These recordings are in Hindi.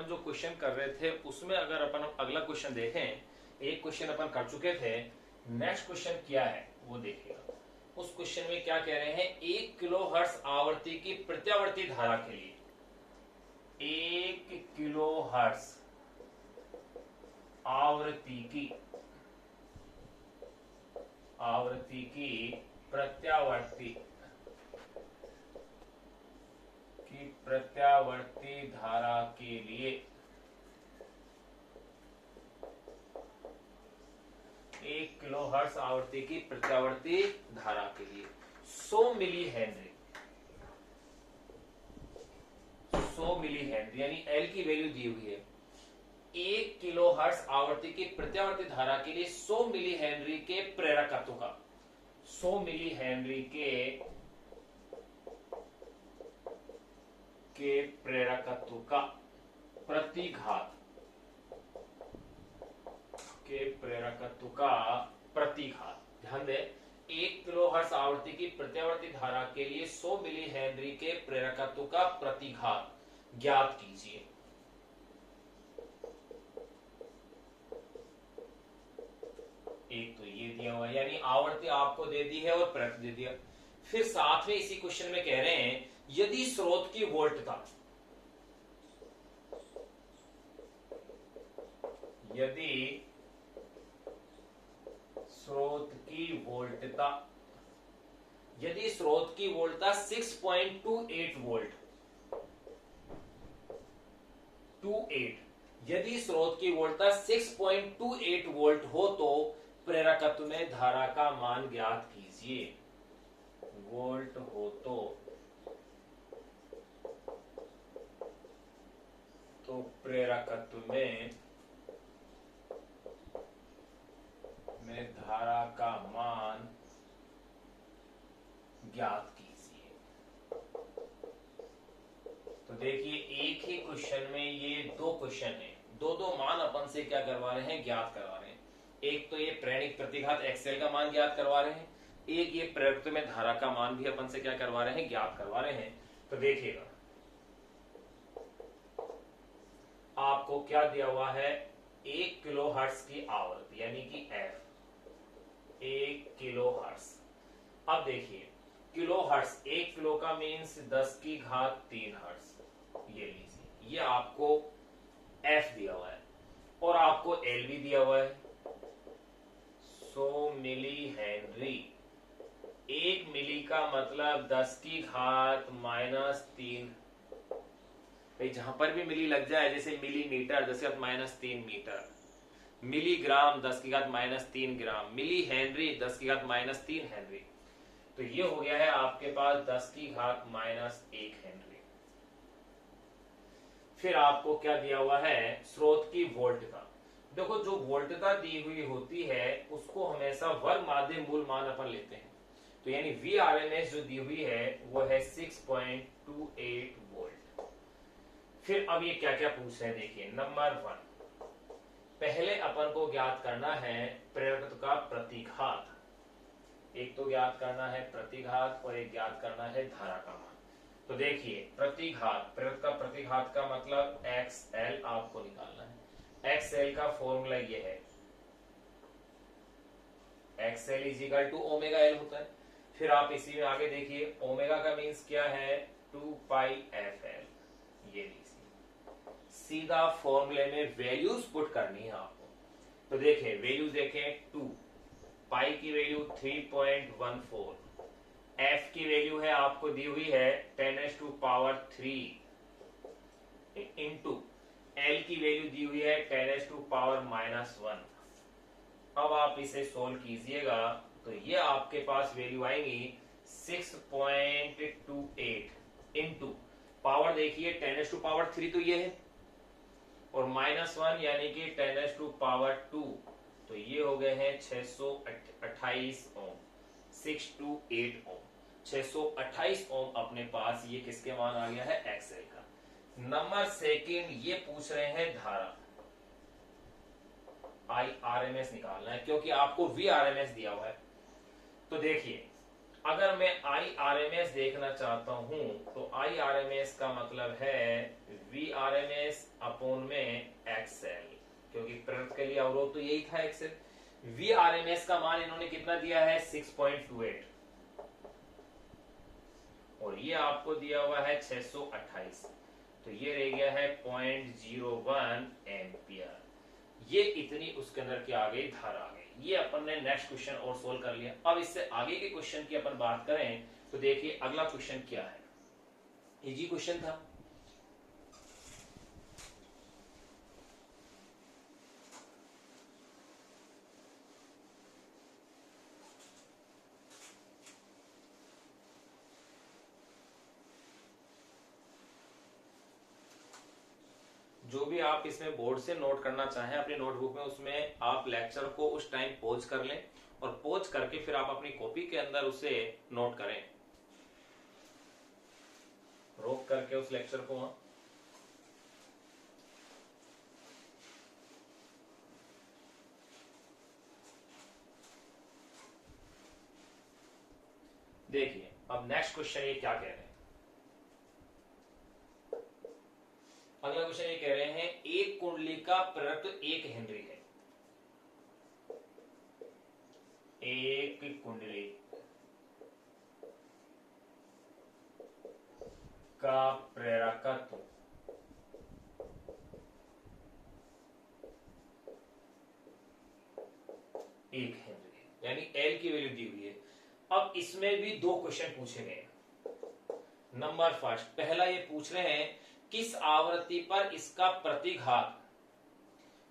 जो क्वेश्चन कर रहे थे उसमें अगर अपन अगला क्वेश्चन देखें, एक क्वेश्चन अपन कर चुके थे, नेक्स्ट क्वेश्चन क्या है वो देखिएगा। उस क्वेश्चन में क्या कह रहे हैं, 1 किलो हर्ट्ज आवृत्ति की प्रत्यावर्ती धारा के लिए 1 किलो हर्ट्ज आवृत्ति की प्रत्यावर्ती धारा के लिए 1 किलो हर्ट्ज आवृत्ति की प्रत्यावर्ती धारा के लिए 100 मिली हेनरी, 100 मिली हेनरी यानी एल की वैल्यू दी हुई है। 1 किलो हर्ट्ज आवृत्ति की प्रत्यावर्ती धारा के लिए 100 मिली हेनरी के प्रेरकत्व का, 100 मिली हेनरी के प्रेरकत्व का प्रतिघात ध्यान दें, 1 किलो हर्ट्ज आवृत्ति की प्रत्यावर्ती धारा के लिए 100 मिली हेनरी के प्रेरकत्व का प्रतिघात ज्ञात कीजिए। एक तो ये दिया हुआ यानी आवृत्ति आपको दे दी है और प्रेरक दे दिया। फिर साथ में इसी क्वेश्चन में कह रहे हैं यदि स्रोत की वोल्टता, यदि स्रोत की वोल्टता 6.28 वोल्ट, यदि स्रोत की वोल्टता 6.28 वोल्ट हो तो प्रेरकत्व में धारा का मान ज्ञात कीजिए। वोल्ट हो तो प्रेरकत्व में धारा का मान ज्ञात कीजिए। तो देखिए एक ही क्वेश्चन में ये दो क्वेश्चन है, दो मान अपन से क्या करवा रहे हैं, ज्ञात करवा रहे हैं। एक तो ये प्रेरणिक प्रतिघात एक्सएल का मान ज्ञात करवा रहे हैं, एक ये प्रेरकत्व में धारा का मान भी अपन से क्या करवा रहे हैं, ज्ञात करवा रहे हैं। तो देखिएगा आपको क्या दिया हुआ है, 1 किलो हर्ट्ज की आवृत्ति यानी कि एफ, 1 किलो हर्ट्ज। अब देखिए किलो हर्ट्ज, 1 किलो का मीन्स 10 की घात 3 हर्ट्ज, ये लीजिए, ये आपको एफ दिया हुआ है और आपको एल भी दिया हुआ है 100 मिली हेनरी। 1 मिली का मतलब 10 की घात -3, भाई जहां पर भी मिली लग जाए, जैसे मिलीमीटर 10 की घात -3 मीटर, मिलीग्राम 10 की घात -3 ग्राम, मिली हेनरी 10 की घात -3 हेनरी, तो ये हो गया है आपके पास 10 की घात -1 हेनरी। फिर आपको क्या दिया हुआ है, स्रोत की वोल्टता। देखो जो वोल्टता दी हुई होती है उसको हमेशा वर्ग माध्य मूल मान अपन लेते हैं, तो यानी VRMS जो दी हुई है वो है 6.28 वोल्ट। फिर अब ये क्या क्या पूछ रहे हैं, देखिए नंबर 1, पहले अपन को ज्ञात करना है प्रेरकत्व का प्रतिघात। एक तो ज्ञात करना है प्रतिघात और एक ज्ञात करना है धारा का मान। तो देखिए प्रतिघात, प्रेरकत्व का प्रतिघात का मतलब XL आपको निकालना है। XL का फॉर्मूला ये है, XL = ω/L होता है। फिर आप इसी में आगे देखिए ओमेगा का मीन्स क्या है, 2πfL, ये लीजिए, सीधा फॉर्मूले में वैल्यूज पुट करनी है आपको। तो देखिए वैल्यूज देखें, 2 पाई की वैल्यू 3.14, एफ की वैल्यू है आपको दी हुई है 10⁻³ इंटू एल की वैल्यू दी हुई है 10⁻⁻1। अब आप इसे सोल्व कीजिएगा तो ये आपके पास वैल्यू आएंगी 6.28 इंटू पावर देखिए 10⁻³ तो ये है और -1 यानी कि 10⁻², तो ये हो गए हैं 628 ओम, 628 ओम, 628 ओम अपने पास ये किसके मान आ गया है, एक्सएल का। नंबर सेकंड ये पूछ रहे हैं धारा, IRMS निकालना है क्योंकि आपको VRMS दिया हुआ है। तो देखिए अगर मैं IRMS देखना चाहता हूं तो IRMS का मतलब है VRMS अपॉन में XL, क्योंकि प्रेरक के लिए अवरोध तो यही था XL। VRMS का मान इन्होंने कितना दिया है 6.28 और ये आपको दिया हुआ है 628, तो ये रह गया है 0.01 एम्पियर। ये इतनी उसके अंदर की आ गई, धारा आ गई। ये अपन ने नेक्स्ट क्वेश्चन और सोल्व कर लिया। अब इससे आगे के क्वेश्चन की अपन बात करें तो देखिए अगला क्वेश्चन क्या है। इजी क्वेश्चन था। जो भी आप इसमें बोर्ड से नोट करना चाहें अपनी नोटबुक में, उसमें आप लेक्चर को उस टाइम पॉज कर लें और पॉज करके फिर आप अपनी कॉपी के अंदर उसे नोट करें, रोक करके उस लेक्चर को। वहां देखिए अब नेक्स्ट क्वेश्चन ये क्या कह रहे हैं। अगला क्वेश्चन ये कह रहे हैं एक कुंडली का प्रेरकत्व 1 हेनरी है। एक कुंडली का प्रेरकत्व 1 हेनरी, यानी L की वैल्यू दी हुई है। अब इसमें भी दो क्वेश्चन पूछे गए। नंबर फर्स्ट, पहला ये पूछ रहे हैं किस आवृत्ति पर इसका प्रतिघात,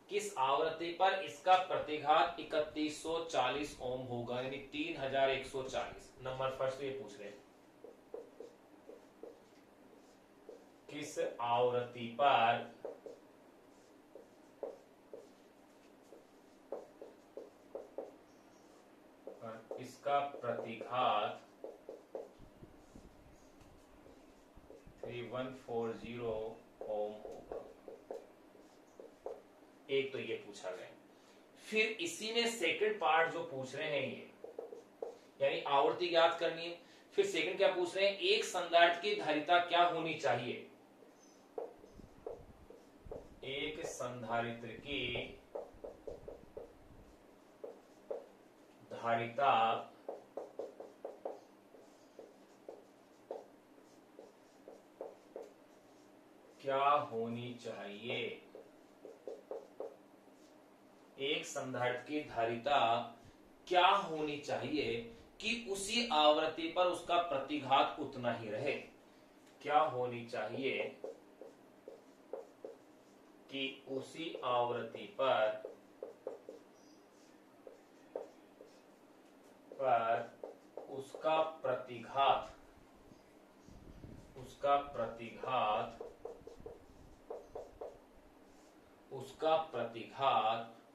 किस आवृत्ति पर इसका प्रतिघात 3140 ओम होगा, यानी 3140। नंबर फर्स्ट ये पूछ रहे हैं किस आवृत्ति पर इसका प्रतिघात 3140 ओम होगा। एक तो ये पूछा गया। फिर इसी में सेकंड पार्ट जो पूछ रहे हैं ये, यानी आवृत्ति ज्ञात करनी है। फिर सेकंड क्या पूछ रहे हैं, एक संधारित्र की धारिता क्या होनी चाहिए। एक संधारित्र की धारिता क्या होनी चाहिए, एक संधारित्र की धारिता क्या होनी चाहिए कि उसी आवृत्ति पर उसका प्रतिघात उतना ही रहे। क्या होनी चाहिए कि उसी आवृत्ति पर उसका प्रतिघात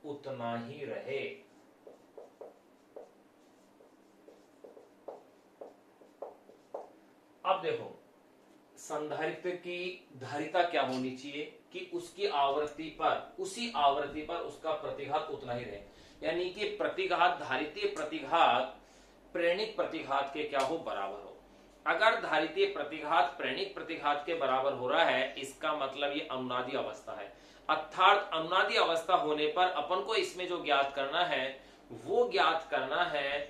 उतना ही रहे। अब देखो संधारित्र की धारिता क्या होनी चाहिए कि उसकी आवृत्ति पर, उसी आवृत्ति पर उसका प्रतिघात उतना ही रहे, यानी कि प्रतिघात, धारितीय प्रतिघात प्रेरणिक प्रतिघात के क्या हो, बराबर हो। अगर धारितीय प्रतिघात प्रेरणिक प्रतिघात के बराबर हो रहा है, इसका मतलब ये अनुनादी अवस्था है। अर्थात अनुनादी अवस्था होने पर अपन को इसमें जो ज्ञात करना है वो ज्ञात करना है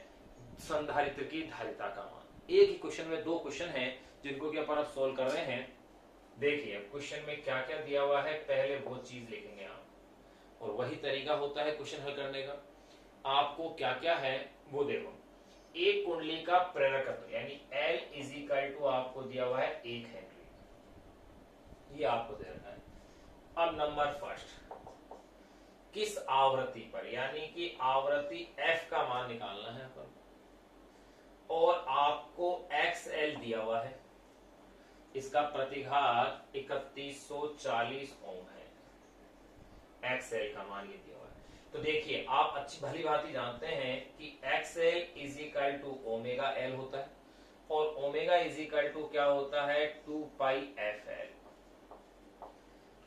संधारित्र की धारिता का मान। एक ही क्वेश्चन में दो क्वेश्चन हैं जिनको कि अपन अब सोल्व कर रहे हैं। देखिए क्वेश्चन में क्या क्या दिया हुआ है, पहले वो चीज लिखेंगे आप, और वही तरीका होता है क्वेश्चन हल करने का। आपको क्या क्या है वो देखो। एक कुंडली का प्रेरकत्व यानी L इजिकल टू आपको दिया हुआ है 1 हेनरी, ये आपको दे रखा है। अब नंबर फर्स्ट, किस आवृत्ति पर, यानी कि आवृत्ति F का मान निकालना है अपन, और आपको XL दिया हुआ है, इसका प्रतिघात 3140 ओम है, XL का मान ये दिया हुआ है। तो देखिए आप अच्छी भली भांति जानते हैं कि XL is equal to omega L होता है, और ओमेगा इजिकल टू क्या होता है, 2 पाई FL।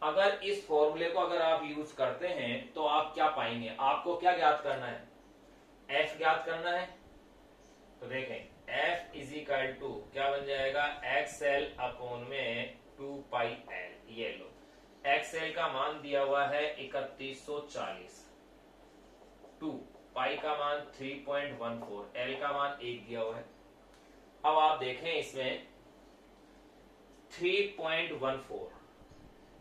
अगर इस फॉर्मूले को अगर आप यूज करते हैं तो आप क्या पाएंगे, आपको क्या ज्ञात करना है, F ज्ञात करना है। तो देखें F इज इक्वल टू क्या बन जाएगा, XL अपॉन में 2πL। ये लो, XL का मान दिया हुआ है 3140, 2 पाई का मान 3.14, L का मान 1 दिया हुआ है। अब आप देखें इसमें 3.14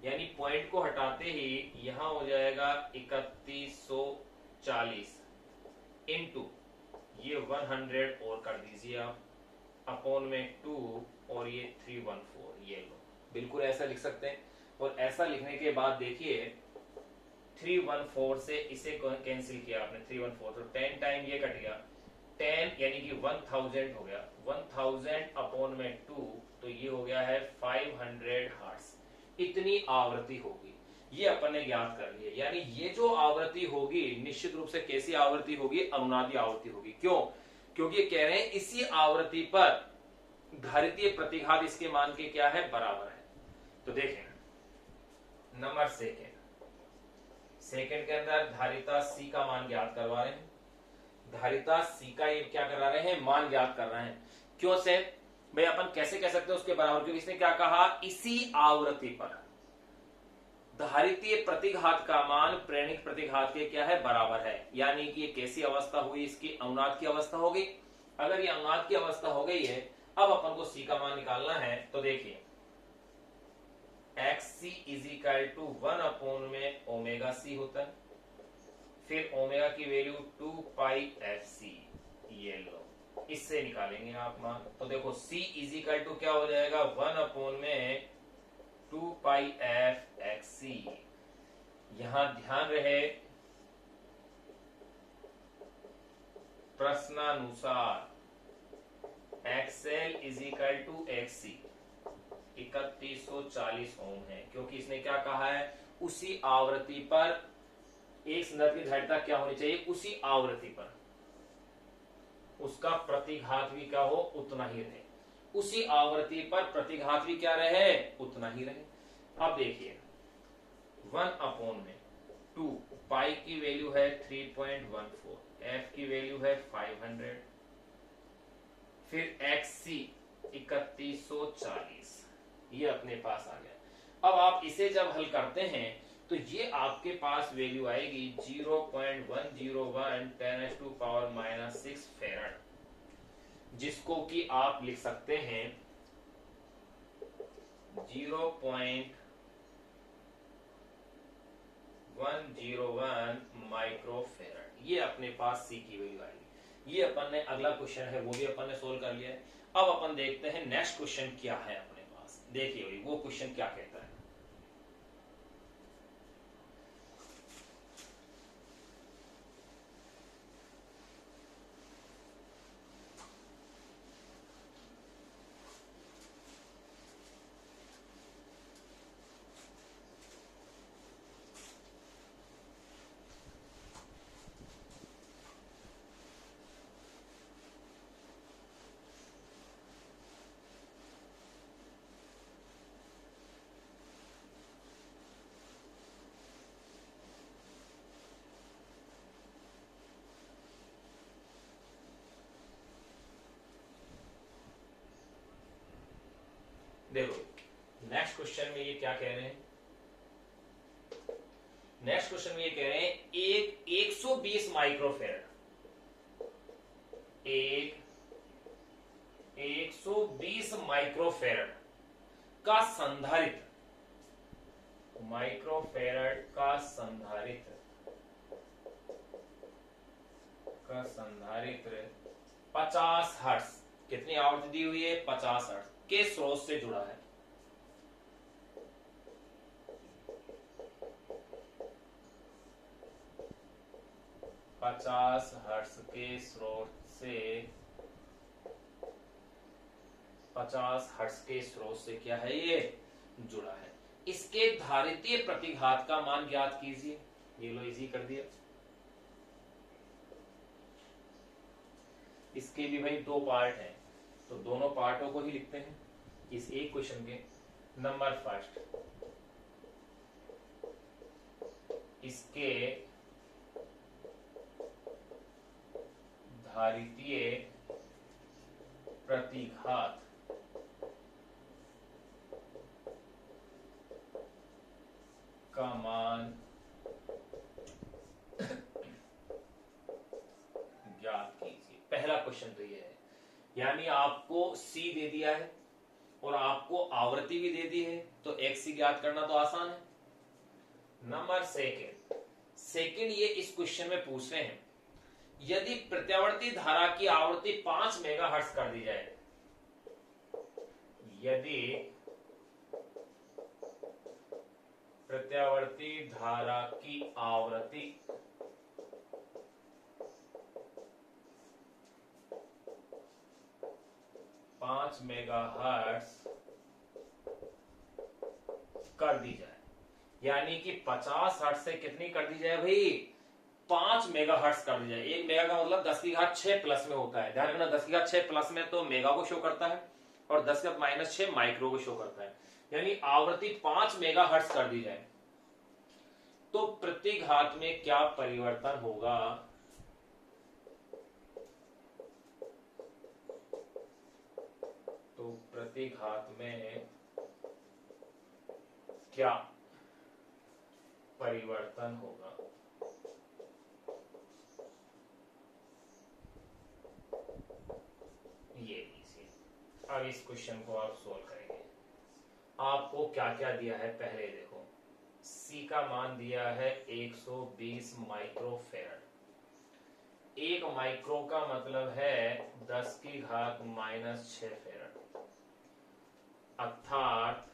यानी पॉइंट को हटाते ही यहां हो जाएगा 3140 इंटू ये 100 और कर दीजिए आप, अपॉन में 2 और ये 314, ये लो बिल्कुल ऐसा लिख सकते हैं। और ऐसा लिखने के बाद देखिए 314 से इसे कैंसिल किया आपने, 314 तो 10 टाइम ये कट गया, 10 यानी कि 1000 हो गया, 1000 अपॉन में 2 तो ये हो गया है 500 हर्ट्ज। इतनी आवृत्ति होगी, ये अपन ने ज्ञात कर लिया। यानी ये जो आवृत्ति होगी निश्चित रूप से कैसी आवृत्ति होगी, अनुनादी आवृत्ति होगी। क्यों? क्योंकि ये कह रहे हैं इसी आवृत्ति पर धारितीय प्रतिघात इसके मान के क्या है, बराबर है। तो देखें नंबर सेकंड के अंदर धारिता C का मान ज्ञात करवा रहे हैं। धारिता C का ये क्या करा रहे हैं, मान ज्ञात कर रहे हैं। क्यों से भाई अपन कैसे कह सकते हैं उसके बराबर, क्योंकि इसने क्या कहा, इसी आवृत्ति पर धारितीय प्रतिघात का मान प्रेरणिक प्रतिघात के क्या है, बराबर है। यानी कि ये कैसी अवस्था हुई, इसकी अनुनाद की अवस्था हो गई। अगर ये अनुनाद की अवस्था हो गई है, अब अपन को C का मान निकालना है। तो देखिए XC is equal to 1 upon में ओमेगा C होता है, फिर ओमेगा की वैल्यू 2πfc, ये लो इससे निकालेंगे आप मान। तो देखो C इज इक्वल टू क्या हो जाएगा, 1 अपॉन में 2πfxc। यहां ध्यान रहे प्रश्नानुसार XL is equal to XC 3140 ohm है, क्योंकि इसने क्या कहा है, उसी आवृत्ति पर एक संदर्भ की धारिता क्या होनी चाहिए, उसी आवृत्ति पर उसका प्रतिघात भी क्या हो, उतना ही रहे। उसी आवृत्ति पर प्रतिघात भी क्या रहे, उतना ही रहे। अब देखिए 1 अपॉन में 2, पाई की वैल्यू है 3.14, एफ की वैल्यू है 500, फिर XC 3140, ये अपने पास आ गया। अब आप इसे जब हल करते हैं तो ये आपके पास वैल्यू आएगी 0.101 10⁻⁻⁶ फेराड, जिसको कि आप लिख सकते हैं 0.101 माइक्रोफेराड। ये अपने पास C की वैल्यू आएगी। ये अपन ने अगला क्वेश्चन है वो भी अपन ने सोल्व कर लिया है। अब अपन देखते हैं नेक्स्ट क्वेश्चन क्या है अपने पास। देखिए वो क्वेश्चन क्या कहता है। देखो नेक्स्ट क्वेश्चन में ये क्या कह रहे हैं, नेक्स्ट क्वेश्चन में ये कह रहे हैं एक 120 माइक्रोफेराड, एक 120 माइक्रोफेराड का संधारित्र, माइक्रोफेराड का संधारित्र 50 हर्ट्ज, कितनी आवृत्ति दी हुई है, 50 हर्ट्ज के स्रोत से जुड़ा है। पचास हर्ट्ज के स्रोत से 50 हर्ट्ज के स्रोत से क्या है, ये जुड़ा है। इसके धारितीय प्रतिघात का मान ज्ञात कीजिए। ये लो इजी कर दिया। इसके भी भाई दो पार्ट हैं, तो दोनों पार्टों को ही लिखते हैं इस एक क्वेश्चन के। नंबर फर्स्ट, इसके धारितीय प्रतिघात का मान ज्ञात कीजिए। पहला क्वेश्चन तो ये है, यानी आपको C दे दिया है और आपको आवृत्ति भी दे दी है, तो XC ज्ञात करना तो आसान है। नंबर सेकंड ये इस क्वेश्चन में पूछ रहे हैं, यदि प्रत्यावर्ती धारा की आवृत्ति 5 मेगाहर्ट्ज कर दी जाए, यदि प्रत्यावर्ती धारा की आवृत्ति 5 मेगाहर्ट्ज कर दी जाए, यानी कि 50 हर्ट्ज से कितनी कर दी जाए भाई, 5 मेगाहर्ट्ज कर दी जाए। 1 मेगा का मतलब 10 की घात 6 प्लस में होता है, ध्यान रखना 10 की घात 6 प्लस में तो मेगा को शो करता है और 10 की घात माइनस 6 माइक्रो को शो करता है, यानी आवृत्ति 5 मेगाहर्ट्ज कर दी जाए, तो प्रतिघात में क्या परिवर्तन होगा। तो प्रतिघात में क्या परिवर्तन होगा। ये लीजिए, अब इस क्वेश्चन को आप सोल्व करेंगे। आपको क्या क्या दिया है पहले देखो, C का मान दिया है 120 माइक्रोफेरड। 1 माइक्रो का मतलब है 10 की घात -6 फेरड, अर्थात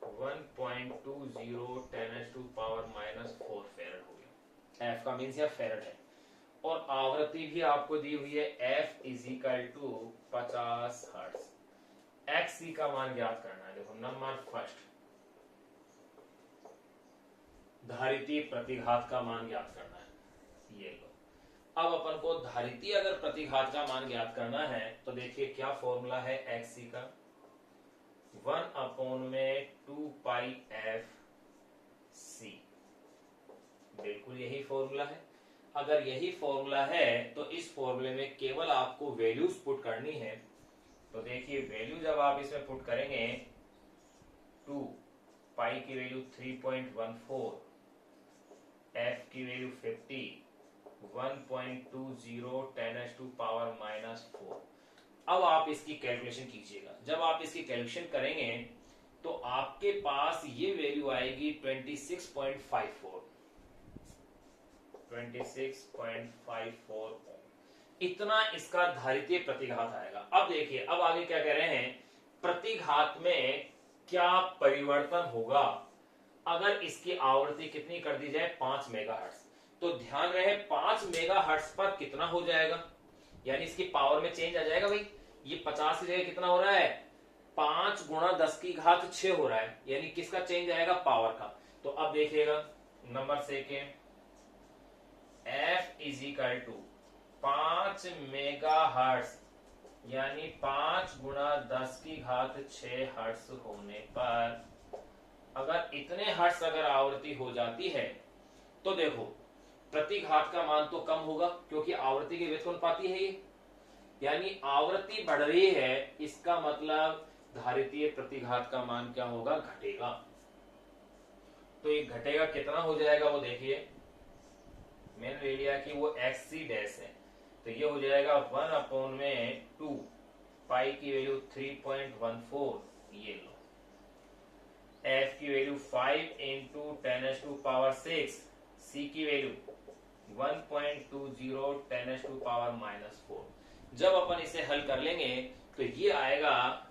1.20 10⁻⁻⁴ फेरड हो गया। F का मीन्स यह फेरड है, और आवृत्ति भी आपको दी हुई है F = 50 हर्ट्ज। XC का मान ज्ञात करना है। देखो नंबर फर्स्ट, धारितीय प्रतिघात का मान ज्ञात करना है। ये लो, अब अपन को धारितीय अगर प्रतिघात का मान ज्ञात करना है तो देखिए क्या फॉर्मूला है XC का, 1/2 पाई FC, बिल्कुल यही फॉर्मूला है। अगर यही फॉर्मूला है तो इस फॉर्मूले में केवल आपको वैल्यूज पुट करनी है। तो देखिए वैल्यू जब आप इसमें पुट करेंगे, 2 पाई की वैल्यू 3.14, F की वैल्यू 50, 1.20 10⁻⁻⁴। अब आप इसकी कैलकुलेशन कीजिएगा। जब आप इसकी कैलकुलेशन करेंगे तो आपके पास ये वैल्यू आएगी 26.54 ओम। इतना इसका धारितीय प्रतिघात आएगा। अब देखिए, अब आगे क्या कह रहे हैं, प्रतिघात में क्या परिवर्तन होगा अगर इसकी आवृत्ति कितनी कर दी जाए, 5 मेगाहर्ट्ज। तो ध्यान रहे 5 मेगाहर्ट्ज पर कितना हो जाएगा, यानी इसकी पावर में चेंज आ जाएगा भाई। ये 50 की जगह कितना हो रहा है, 5 × 10 की घात 6 हो रहा है, यानी किसका चेंज आएगा, पावर का। तो अब देखिएगा नंबर सेकेंड, F = 5 मेगाहर्ट्ज, यानी 5 × 10 की घात 6 हर्ट्ज होने पर अगर इतने हर्ट्ज अगर आवृत्ति हो जाती है तो देखो प्रतिघात का मान तो कम होगा, क्योंकि आवृत्ति के व्युत्पन्नपाती है ये, यानी आवृत्ति बढ़ रही है, इसका मतलब धारितीय प्रतिघात का मान क्या होगा, घटेगा। तो ये घटेगा कितना हो जाएगा, वो देखिए मैंने ले लिया कि वो XC डैश है, तो ये हो जाएगा 1/2 पाई की वैल्यू 3.14, ये लो, F की वैल्यू 5 × 10⁻⁶, C की वैल्यू 1.20 10⁻⁻⁴। जब अपन इसे हल कर लेंगे तो ये आएगा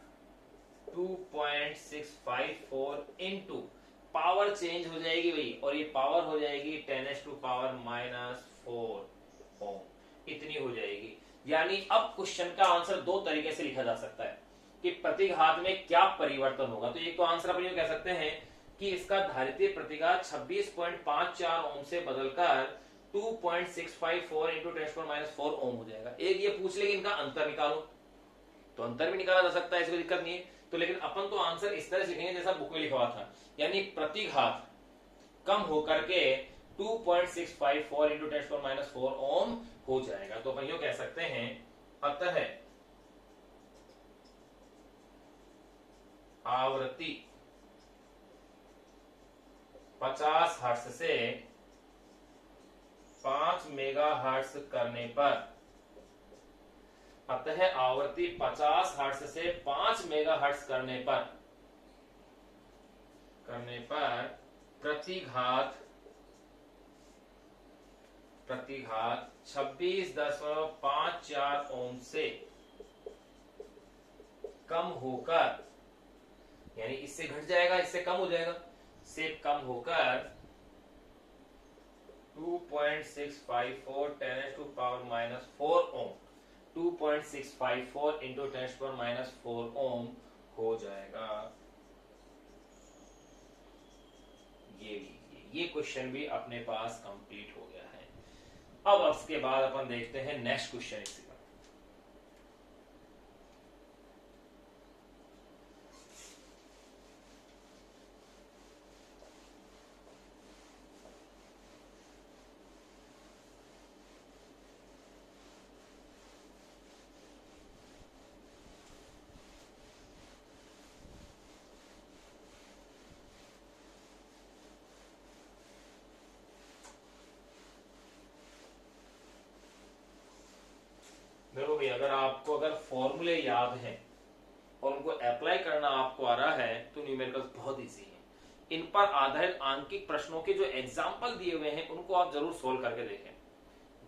2.654 इंटू पावर चेंज हो जाएगी भाई, और ये पावर हो जाएगी 10⁻⁻⁴ ओम, इतनी हो जाएगी। यानी अब क्वेश्चन का आंसर दो तरीके से लिखा जा सकता है कि प्रतिघात में क्या परिवर्तन होगा। तो एक तो आंसर अपन ये कह सकते हैं कि इसका धारितीय प्रतिघात 26.54 ओम से बदलकर 2.654 इंटू 10⁻⁴ ओम हो जाएगा। एक ये पूछ ले कि इनका अंतर निकालो, तो अंतर भी निकाला जा सकता है, इसमें दिक्कत नहीं है। तो लेकिन अपन तो आंसर इस तरह से लिखेंगे जैसा बुक में लिखा हुआ था, यानी प्रतिघात कम होकर के 2.654 इंटू 10⁻⁴ ओम हो जाएगा। तो अपन यो कह सकते हैं अतः आवृत्ति 50 हर्ट्ज से 5 मेगाहर्ट्ज करने पर, अतः आवृत्ति 50 हर्ट्ज से 5 मेगाहर्ट्ज करने पर प्रतिघात 26.54 ओम से कम होकर, यानी इससे घट जाएगा, इससे कम हो जाएगा, से कम होकर 2.654 10⁻⁻4 ओम, 2.654 इंटू 10⁻⁻4 ओम हो जाएगा। ये क्वेश्चन भी अपने पास कंप्लीट हो गया है। अब उसके बाद अपन देखते हैं नेक्स्ट क्वेश्चन इसी का। देखो भाई, अगर फॉर्मूले याद हैं और उनको अप्लाई करना आपको आ रहा है तो न्यूमेरिकल्स बहुत इजी है। इन पर आधारित आंकिक प्रश्नों के जो एग्जाम्पल दिए हुए हैं उनको आप जरूर सोल्व करके देखें।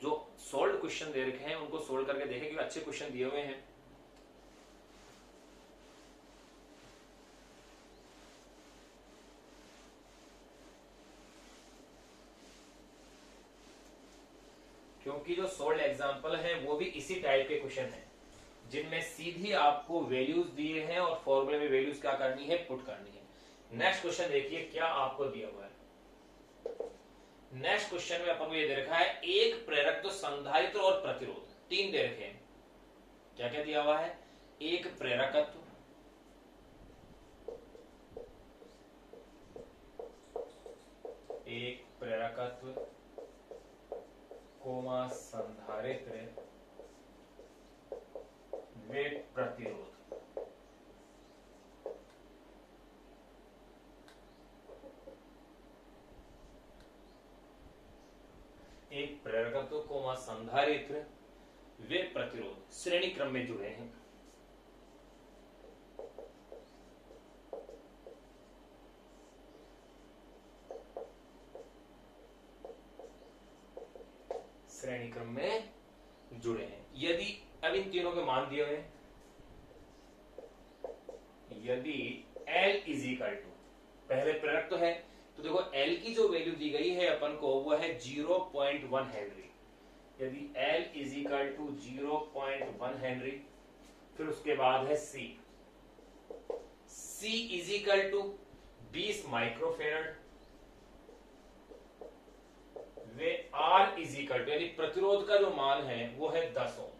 जो सोल्व क्वेश्चन दे रखे हैं उनको सोल्व करके देखें, क्योंकि अच्छे क्वेश्चन दिए हुए हैं। क्योंकि जो सोल्व एग्जाम्पल हैं वो भी इसी टाइप के क्वेश्चन हैं, जिनमें सीधी आपको वैल्यूज दिए हैं और फॉर्मूले में वैल्यूज क्या करनी है, पुट करनी है। नेक्स्ट क्वेश्चन देखिए क्या आपको दिया हुआ है। नेक्स्ट क्वेश्चन में अपन को ये दे रखा है, एक प्रेरक तो संधारित्र और प्रतिरोध, तीन दे रखे हैं। क्या क्या दिया हुआ है, एक प्रेरकत्व, कोमा संधारित्र वे प्रतिरोध। एक प्रेरकत्व कोमा संधारित्र वे प्रतिरोध श्रेणी क्रम में जुड़े हैं। श्रेणी क्रम में जुड़े हैं। यदि अब इन तीनों के मान दिए हुए, यदि L इज इक्वल टू, पहले प्रेरक तो है तो देखो L की जो वैल्यू दी गई है अपन को वो है 0.1 हेनरी। यदि L is equal to 0.1 henry, फिर उसके बाद है C is equal to 20 microfarad, वे R इज इक्वल टू, यानी प्रतिरोध का जो मान है वो है 10 ohm.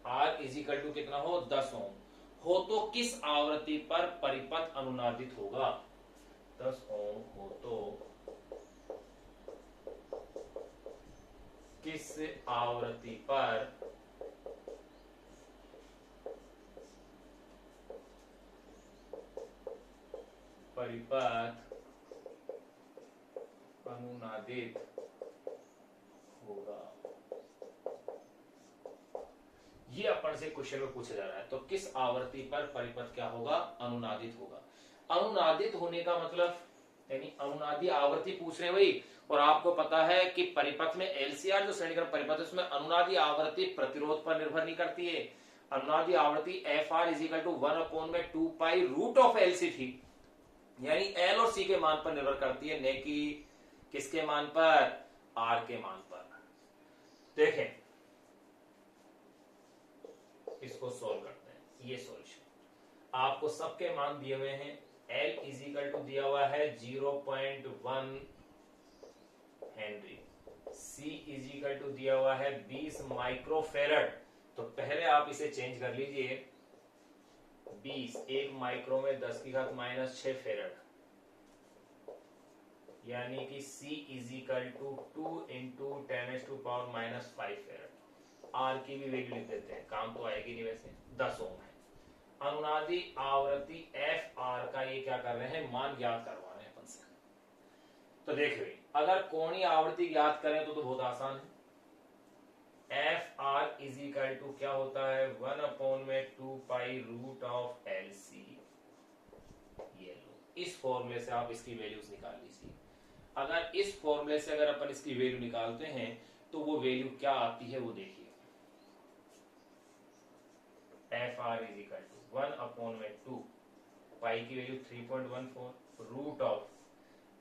R is equal to कितना हो, 10 ओम हो तो किस आवृत्ति पर परिपथ अनुनादित होगा। 10 ओम हो तो किस आवृत्ति पर परिपथ अनुनादित होगा। ये अपन से क्वेश्चन में पूछा जा रहा है, तो किस आवृत्ति पर परिपथ क्या होगा, अनुनादित होगा। अनुनादित होने का मतलब यानी अनुनादी आवृत्ति पूछ रहे हैं भाई, और आपको पता है कि परिपथ में एलसीआर जो श्रेणीक्रम परिपथ है उसमें अनुनादी आवृत्ति प्रतिरोध पर निर्भर नहीं करती है। अनुनादी आवृत्ति f r is equal to 1/2 pi root of l c थी, यानी एल और सी के मान पर निर्भर करती है, न कि किसके मान पर, आर के मान पर। देखें इसको सोल्व करते हैं। ये सॉल्यूशन आपको सबके मान दिए हुए हैं। L इज इक्वल टू दिया हुआ है 0.1 henry, C is equal to दिया हुआ है 20 माइक्रोफेरड। तो पहले आप इसे चेंज कर लीजिए, 20 1 माइक्रो में 10⁻⁻6 फेरड, यानी कि C is equal to 2 into 10⁻⁻5 farad. R की भी वैल्यू लिख देते हैं, काम तो आएगी नहीं वैसे, 10 ओम है। अनुनादी आवृत्ति एफ आर का ये क्या कर रहे हैं, मान ज्ञात करवा रहे हैं अपन से। तो देखिए अगर कोणीय आवृत्ति ज्ञात करें तो बहुत आसान है। F r is equal to क्या होता है, 1/2 pi root of l c. ये लो, इस फॉर्मूले से आप इसकी वैल्यूज निकाल लीजिए। अगर इस फॉर्मूले से अगर अपन इसकी वैल्यू निकालते हैं तो वो वैल्यू क्या आती है वो देखिए। F r is equal to 1/2 pi की value 3.14 root of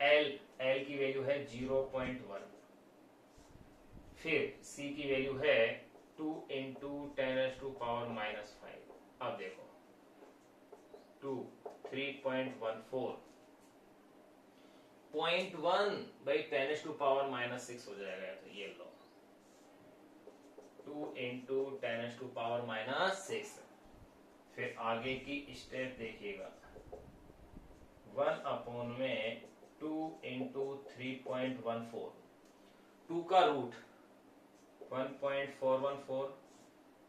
l, l की वैल्यू है 0.1, फिर c की वैल्यू है 2 इंटू 10⁻⁻⁵। अब देखो 2 3.14 0.1 बाई 10⁻⁻⁶ हो जाएगा। तो ये लो 2 इंटू 10⁻⁻⁶। फिर आगे की स्टेप देखिएगा 1/2 इंटू 3.14, 2 का रूट 1.414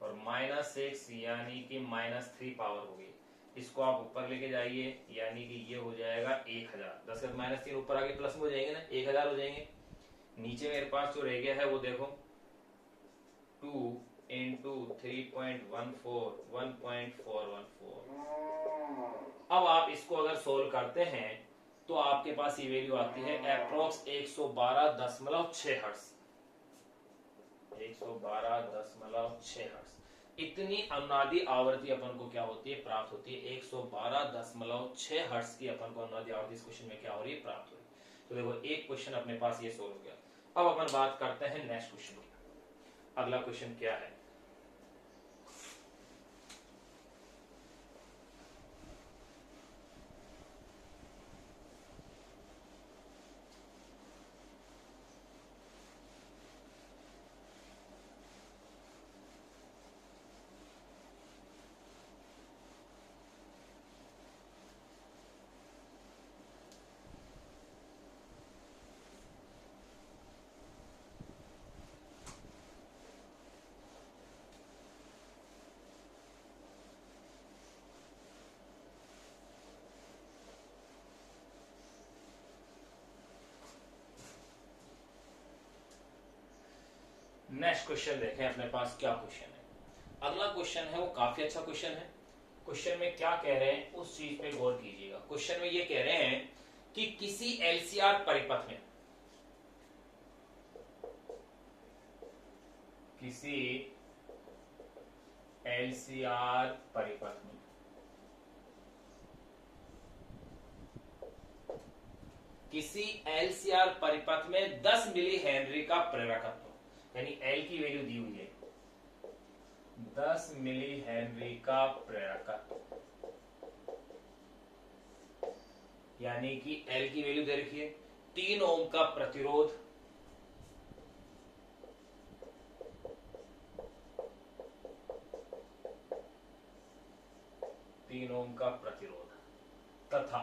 और -6 यानी कि -3 पावर होगी। इसको आप ऊपर लेके जाइए यानी कि ये हो जाएगा 1000। 10 का -3 ऊपर आगे प्लस में हो जाएंगे ना, 1000 हो जाएंगे। नीचे मेरे पास जो रह गया है वो देखो 2 इंटू 3.14 1.414। अब आप इसको अगर सोल्व करते हैं तो आपके पास ये वैल्यू आती है अप्रोक्स 112.6 हर्ट्ज। 112.6 हर्ट्ज इतनी अनुनादी आवृत्ति अपन को क्या होती है, प्राप्त होती है। 112.6 हर्ट्ज की अपन को अनुनादी आवृत्ति इस क्वेश्चन में क्या हो रही है, प्राप्त हो रही है। तो देखो एक क्वेश्चन अपने पास ये सोल्व हो गया। अब अपन बात करते हैं नेक्स्ट क्वेश्चन की। अगला क्वेश्चन क्या है, नेक्स्ट क्वेश्चन देखें अपने पास क्या क्वेश्चन है। अगला क्वेश्चन है वो काफी अच्छा क्वेश्चन है। क्वेश्चन में क्या कह रहे हैं उस चीज पे गौर कीजिएगा। क्वेश्चन में ये कह रहे हैं कि किसी एलसीआर परिपथ में, किसी एलसीआर परिपथ में किसी एलसीआर परिपथ में 10 मिली हेनरी का प्रेरकत्व, यानी एल की वैल्यू दी हुई है 10 मिली हेनरी का प्रेरकत्व, यानी कि एल की वैल्यू दे रखी है 3 ओम का प्रतिरोध, ओम का प्रतिरोध तथा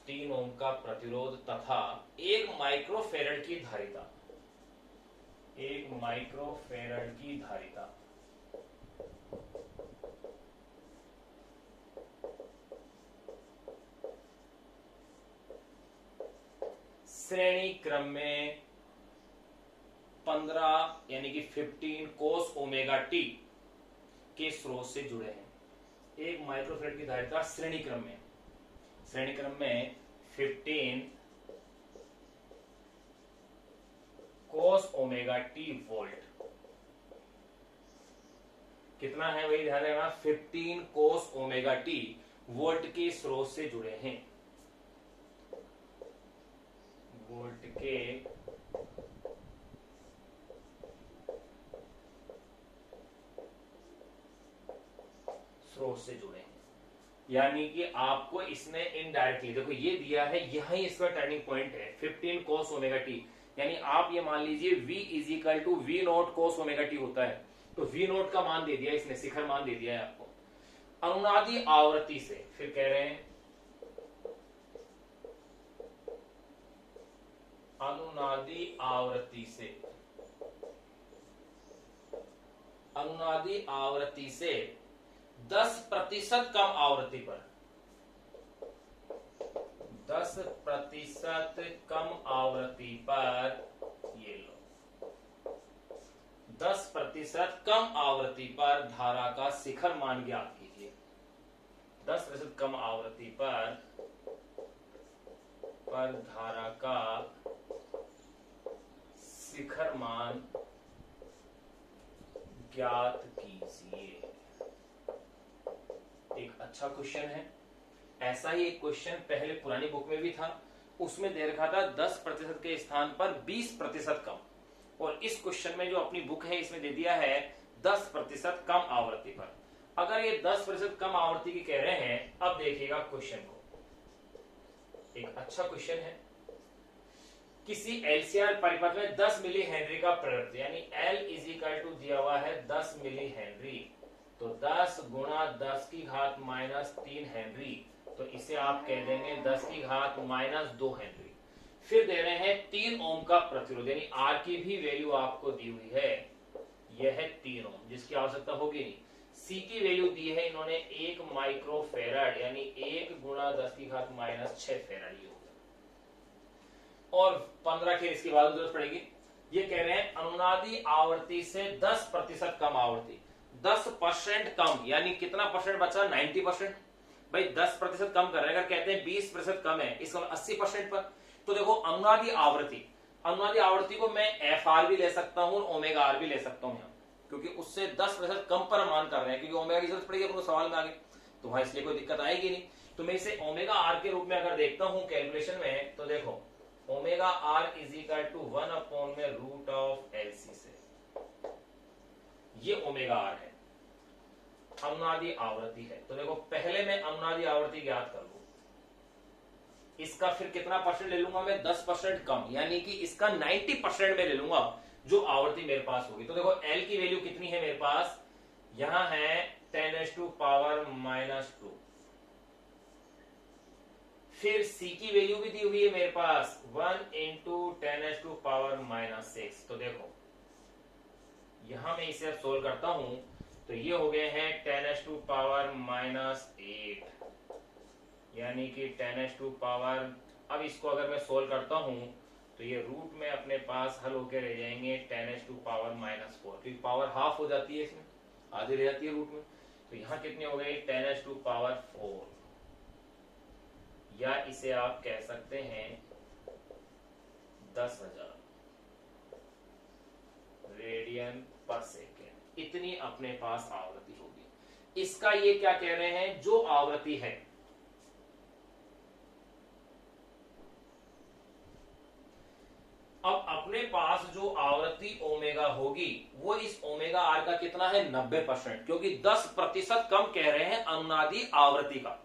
3 ओम का प्रतिरोध तथा 1 माइक्रोफेरड की धारिता, 1 माइक्रोफेरड की धारिता। श्रेणी क्रम में 15 यानी कि 15 कोस ओमेगा टी के स्रोत से जुड़े हैं। 1 माइक्रोफेरड की धारिता श्रेणी क्रम में 15 कोस ओमेगा टी वोल्ट। कितना है वही ध्यान रखना, 15 कोस ओमेगा टी वोल्ट के स्रोत से जुड़े हैं, वोल्ट के स्रोत से जुड़े हैं। यानी कि आपको इसने इनडायरेक्टली देखो ये दिया है, यही इसका टर्निंग पॉइंट है 15 कोस ओमेगा टी, यानी आप ये मान लीजिए V is equal to v naught cos omega t होता है, तो V नोट का मान दे दिया इसने, शिखर मान दे दिया है आपको। अनुनादी आवृत्ति से फिर कह रहे हैं अनुनादी आवृत्ति से, अनुनादी आवृत्ति से 10% कम आवृत्ति पर 10% कम आवृत्ति पर, ये लो 10% कम आवृत्ति पर धारा का शिखर मान ज्ञात कीजिए। 10% कम आवृत्ति पर धारा का शिखर मान ज्ञात कीजिए। एक अच्छा क्वेश्चन है। ऐसा ही एक क्वेश्चन पहले पुरानी बुक में भी था, उसमें दे रखा था 10% के स्थान पर 20% कम, और इस क्वेश्चन में जो अपनी बुक है इसमें दे दिया है 10% कम आवृत्ति पर। अगर ये 10% कम आवृत्ति की कह रहे हैं, अब देखिएगा क्वेश्चन को, एक अच्छा क्वेश्चन है। किसी एलसीआर परिपथ में 10 मिली हेनरी का प्रवृत्त, यानी L इज इक्वल टू दिया हुआ है 10 मिली हेनरी, तो 10 गुणा 10 की घात -3 हेनरी, तो इसे आप कह देंगे 10 की घात -2 हेनरी। फिर दे रहे हैं 3 ओम का प्रतिरोध, यानी R की भी वैल्यू आपको दी हुई है, यह है 3 ओम, जिसकी आवश्यकता होगी नहीं। C की वैल्यू दी है इन्होंने 1 माइक्रोफेराड, यानी 1 गुणा 10 की घात -6 फेराड, ये होगा। और 15 के इसके बाद जरूरत पड़ेगी। ये कह रहे हैं अनुनादी आवृत्ति से 10% कम आवृत्ति, 10% कम, यानी कितना परसेंट बचा? 90%। भाई 10% कम कर रहे हैं, अगर कहते हैं 20% कम है, इसका 80% पर। तो देखो अनुनादी आवृत्ति को मैं FR भी ले सकता हूं और ओमेगा R भी ले सकता हूं, क्योंकि उससे 10% कम पर मान कर रहे हैं, क्योंकि ओमेगा की जरूरत पड़ेगी अपने सवाल में आगे, तो वहां इसलिए कोई दिक्कत आएगी नहीं। तो मैं इसे ओमेगा R के रूप में अगर देखता हूं कैलकुलेशन में, तो देखो omega R is equal to 1/√LC से, ये ओमेगा R है, अनुनादी आवृत्ति है। तो देखो पहले मैं अनुनादी आवृत्ति ज्ञात कर लूं, इसका फिर कितना परसेंट ले लूंगा मैं? 10% कम, यानी कि इसका 90% में ले लूंगा जो आवृत्ति मेरे पास होगी। तो देखो L की वैल्यू कितनी है मेरे पास? यहां है 10⁻⁻²। फिर C की वैल्यू भी दी हुई है मेरे पास 1 × 10⁻⁻6। तो देखो यहां मैं इसे अब सोल्व करता हूं, तो ये हो गए हैं 10⁻⁻8, यानी कि 10⁻, अब इसको अगर मैं सोल्व करता हूं तो ये रूट में अपने पास हल होकर रह जाएंगे 10⁻⁻4, क्योंकि पावर हाफ हो जाती है, इसमें आधी रह जाती है रूट में। तो यहां कितनी हो गई? 10⁻4, या इसे आप कह सकते हैं 10,000 रेडियन पर सेकेंड, इतनी अपने पास आवृत्ति होगी। इसका ये क्या कह रहे हैं? जो आवृत्ति है, अब अपने पास जो आवृत्ति ओमेगा होगी वो इस ओमेगा R का कितना है? 90%, क्योंकि 10% कम कह रहे हैं अनुनादी आवृत्ति का।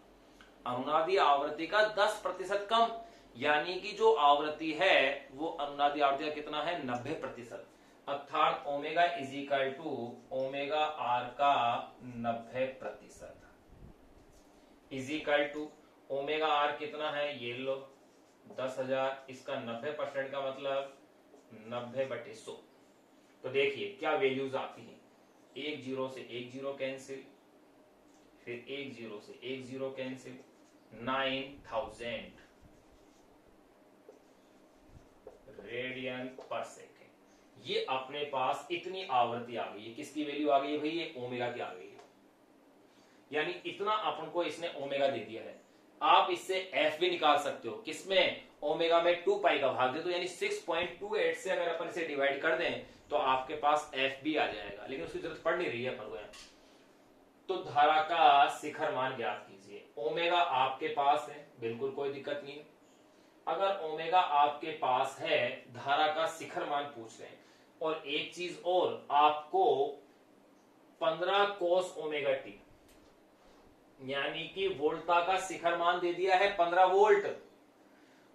अनुनादी आवृत्ति का 10% कम, यानी कि जो आवृत्ति है वो अनुनादी आवृत्ति का कितना है? 90%, अर्थात omega is equal to omega R का 90% is equal to omega R कितना है? ये लो 10,000, इसका 90% का मतलब 90/100। तो देखिए क्या वैल्यूज आती हैं, 1 0 से 1 0 कैंसिल, फिर 1 0 से 1 0 कैंसिल, 9000 रेडियन पर सेकेंड। ये अपने पास इतनी आवृत्ति आ गई है। किसकी वैल्यू आ गई है भाई? ये ओमेगा की आ गई है, यानी इतना अपन को इसने ओमेगा दे दिया है। आप इससे एफ भी निकाल सकते हो, किसमें? ओमेगा में 2 पाई का भाग दे दो, यानी 6.28 से अगर अपन इसे डिवाइड कर दें तो आपके पास एफ भी आ जाएगा, लेकिन उसकी जरूरत पड़ नहीं रही है अपन को। तो धारा का शिखर मान ज्ञात कीजिए। ओमेगा आपके पास है, बिल्कुल कोई दिक्कत नहीं है। अगर ओमेगा आपके पास है, धारा का शिखर मान पूछ रहे हैं, और एक चीज और, आपको 15 कोस ओमेगा टी, यानी कि वोल्टा का शिखर मान दे दिया है 15 वोल्ट।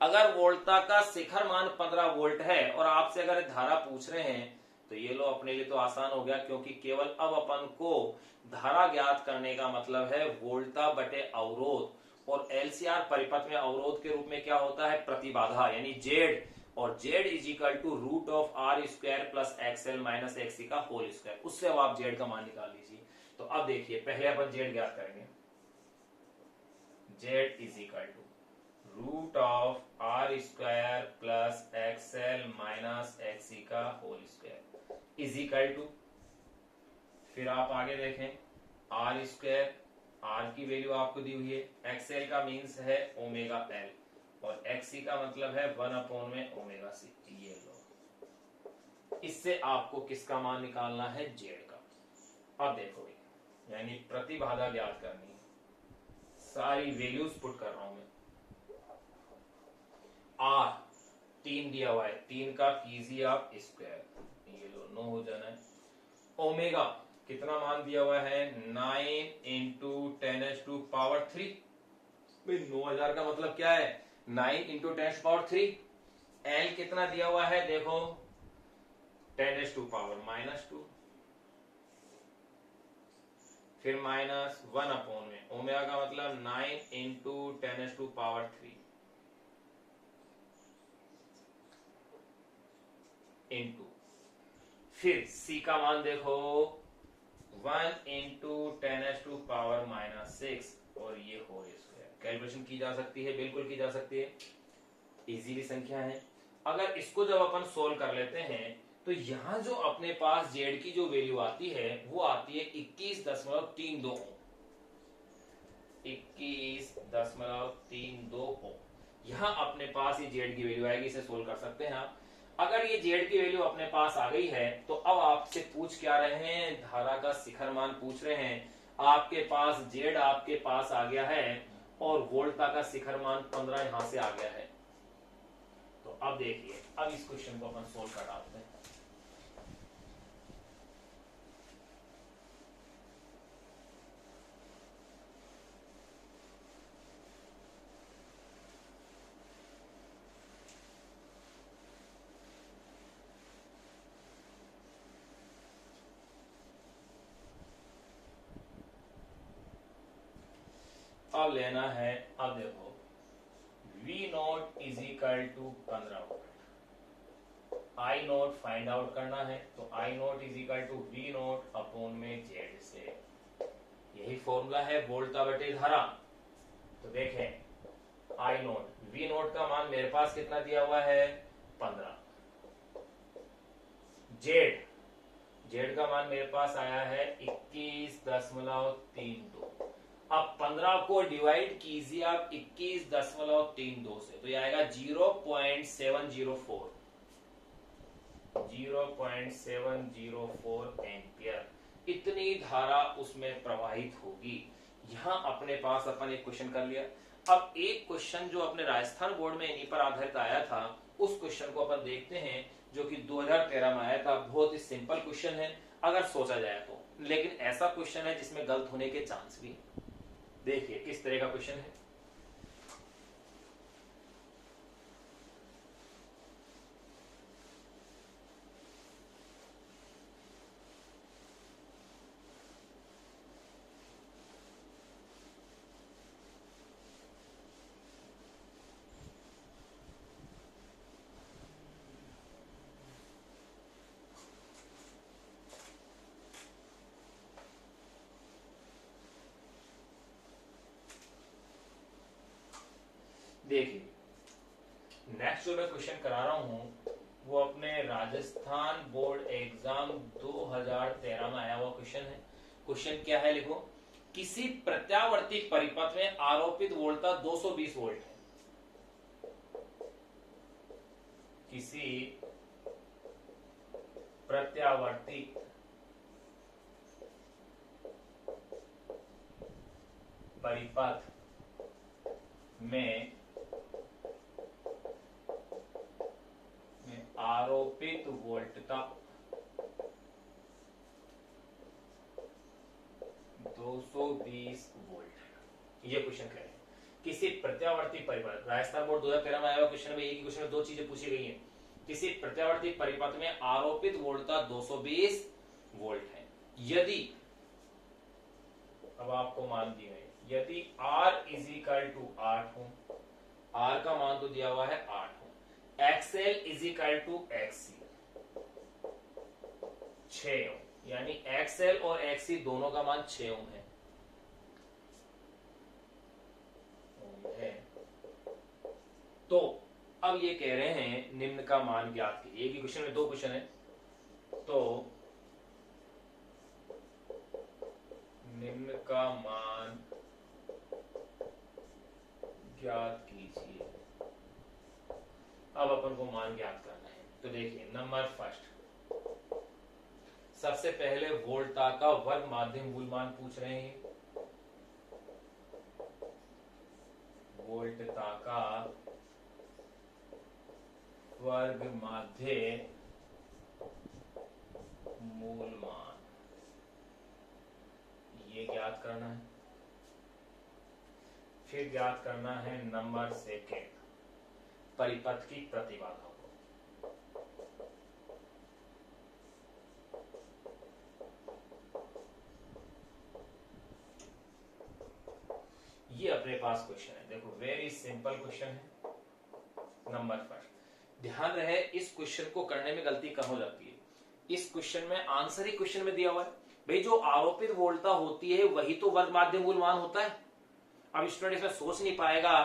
अगर वोल्टा का शिखर मान 15 वोल्ट है और आपसे अगर धारा पूछ रहे हैं, तो ये लो अपने लिए तो आसान हो गया, क्योंकि केवल अब अपन को धारा ज्ञात करने का मतलब है वोल्टा बटे अवरोध, और एलसीआर परिपथ में अवरोध के रूप में क्या होता है? प्रतिबाधा, यानी जेड और z is equal to root of r square plus XL minus XC का होल स्क्वायर, उससे अब आप z का मान निकाल लीजिए। तो अब देखिए पहले अपन z ज्ञात करेंगे, z is equal to root of r square plus XL minus XC का whole square is equal to, फिर आप आगे देखें आर स्क्वायर, आर की वैल्यू आपको दी हुई है, एक्सएल का मीन्स है ओमेगा एल और एक्सी का मतलब है 1 में ओमेगा सी। ये लो, इससे आपको किसका मान निकालना है, जेड का। अब देखो यानी प्रतिबाधा ज्ञात करनी है, सारी वैल्यूज पुट कर रहा हूं मैं। आर 3 दिया हुआ है, 3 का कीजिए आप स्क्वायर, ये लो 9 हो जाना है। ओमेगा कितना मान दिया हुआ है, 9 इंटू 10⁻³ भाई 9000 का मतलब क्या है, 9 इंटू 10⁻³। एल कितना दिया हुआ है देखो 10⁻⁻², फिर -1 में ओमेगा का मतलब 9 इंटू 10⁻³ इंटू, फिर सी का मान देखो 1 इंटू 10⁻⁻6 और ये होल स्क्वायर। कैलकुलेशन की जा सकती है, बिल्कुल की जा सकती है, इजीली संख्या है। अगर इसको जब अपन सोल्व कर लेते हैं तो यहां जो अपने पास जेड की जो वैल्यू आती है वो आती है 21.32 ओम, 21.32 ओम। यहां अपने पास ये जेड की वैल्यू आएगी, इसे सोल्व कर सकते हैं आप। अगर ये जेड की वैल्यू अपने पास आ गई है तो अब आपसे पूछ क्या रहे हैं, धारा का शिखर मान पूछ रहे हैं। आपके पास जेड आपके पास आ गया है और वोल्टा का शिखर मान 15 यहां से आ गया है। तो अब देखिए, अब इस क्वेश्चन को अपन सोल्व कर डालते हैं। अब लेना है, अब देखो V naught is equal to 15 volt, I naught find out करना है। तो I naught is equal to V naught upon में Z से, यही फॉर्मूला है वोल्टा बटे धारा। तो देखें I नोट, V नोट का मान मेरे पास कितना दिया हुआ है 15, Z का मान मेरे पास आया है 21.32। अब 15 को डिवाइड कीजिए आप 21.32 से, तो ये आएगा 0.704 एम्पियर, इतनी धारा उसमें प्रवाहित होगी। यहां अपने पास अपन एक क्वेश्चन कर लिया। अब एक क्वेश्चन जो अपने राजस्थान बोर्ड में इन्हीं पर आधारित आया था, उस क्वेश्चन को अपन देखते हैं, जो कि 2013 में आया था। बहुत ही सिंपल क्वेश्चन है अगर सोचा जाए तो, लेकिन ऐसा क्वेश्चन है जिसमें गलत होने के चांस भी। देखिए किस तरह का क्वेश्चन है। देखिए नेक्स्ट जो मैं क्वेश्चन करा रहा हूं वो अपने राजस्थान बोर्ड एग्जाम 2013 में आया हुआ क्वेश्चन है। क्वेश्चन क्या है, लिखो किसी प्रत्यावर्ती परिपथ में आरोपित वोल्टता 220 वोल्ट है। किसी प्रत्यावर्ती परिपथ में आरोपित वोल्टता 220 वोल्ट है। ये क्वेश्चन कह रहे हैं किसी प्रत्यावर्ती परिपथ, राजस्थान बोर्ड 2013 में आया हुआ क्वेश्चन में, एक ही क्वेश्चन में दो चीजें पूछी गई हैं। किसी प्रत्यावर्ती परिपथ में आरोपित वोल्टता 220 वोल्ट है यदि, अब आपको मान दिए हैं, यदि R इज इक्वल टू 8 हो, R का मान तो दिया हुआ है 8 हो, XL is equal to XC 6 ohm, यानी एक्सएल और एक्ससी दोनों का मान 6 ओम है। तो अब ये कह रहे हैं निम्न का मान ज्ञात कीजिए। एक ही क्वेश्चन में 2 क्वेश्चन है, तो निम्न का मान ज्ञात कीजिए। अब अपन को मान ज्ञात करना है, तो देखिए नंबर फर्स्ट, सबसे पहले वोल्टा का वर्ग माध्य मूल मान पूछ रहे हैं। वोल्टता का वर्ग माध्य मूल मान, ये ज्ञात करना है। फिर ज्ञात करना है नंबर सेकेंड, परिपथ की प्रतिबाधा को। ये अपने पास क्वेश्चन है, देखो वेरी सिंपल क्वेश्चन है। नंबर फर्स्ट, ध्यान रहे इस क्वेश्चन को करने में गलती कम हो जाती है। इस क्वेश्चन में आंसर ही क्वेश्चन में दिया हुआ है भाई, जो आरोपित वोल्टता होती है वही तो वर्ग माध्य मूल मान होता है। अब स्टूडेंट इसमें सोच नहीं पाएगा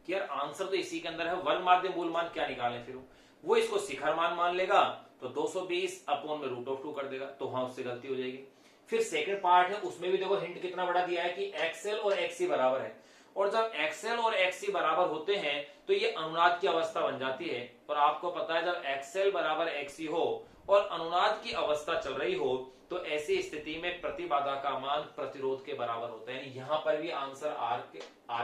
कि यार आंसर तो इसी के अंदर है, वर्ग माध्य मूल मान क्या निकालें। फिर वो इसको शिखर मान लेगा, तो 220 अपॉन में √2 कर देगा, तो हाँ उससे गलती हो जाएगी। फिर सेकंड पार्ट है, उसमें भी देखो हिंट कितना बड़ा दिया है कि एक्सएल और एक्ससी बराबर है, और जब एक्सएल और एक्ससी बराबर होते हैं तो ये अनुनाद की अवस्था बन जाती है। और आपको पता है जब एक्सएल बराबर एक्ससी हो और अनुनाद की अवस्था चल रही हो तो ऐसी स्थिति में प्रतिबाधा का मान प्रतिरोध के बराबर होता है। यानी यहां पर भी आंसर आर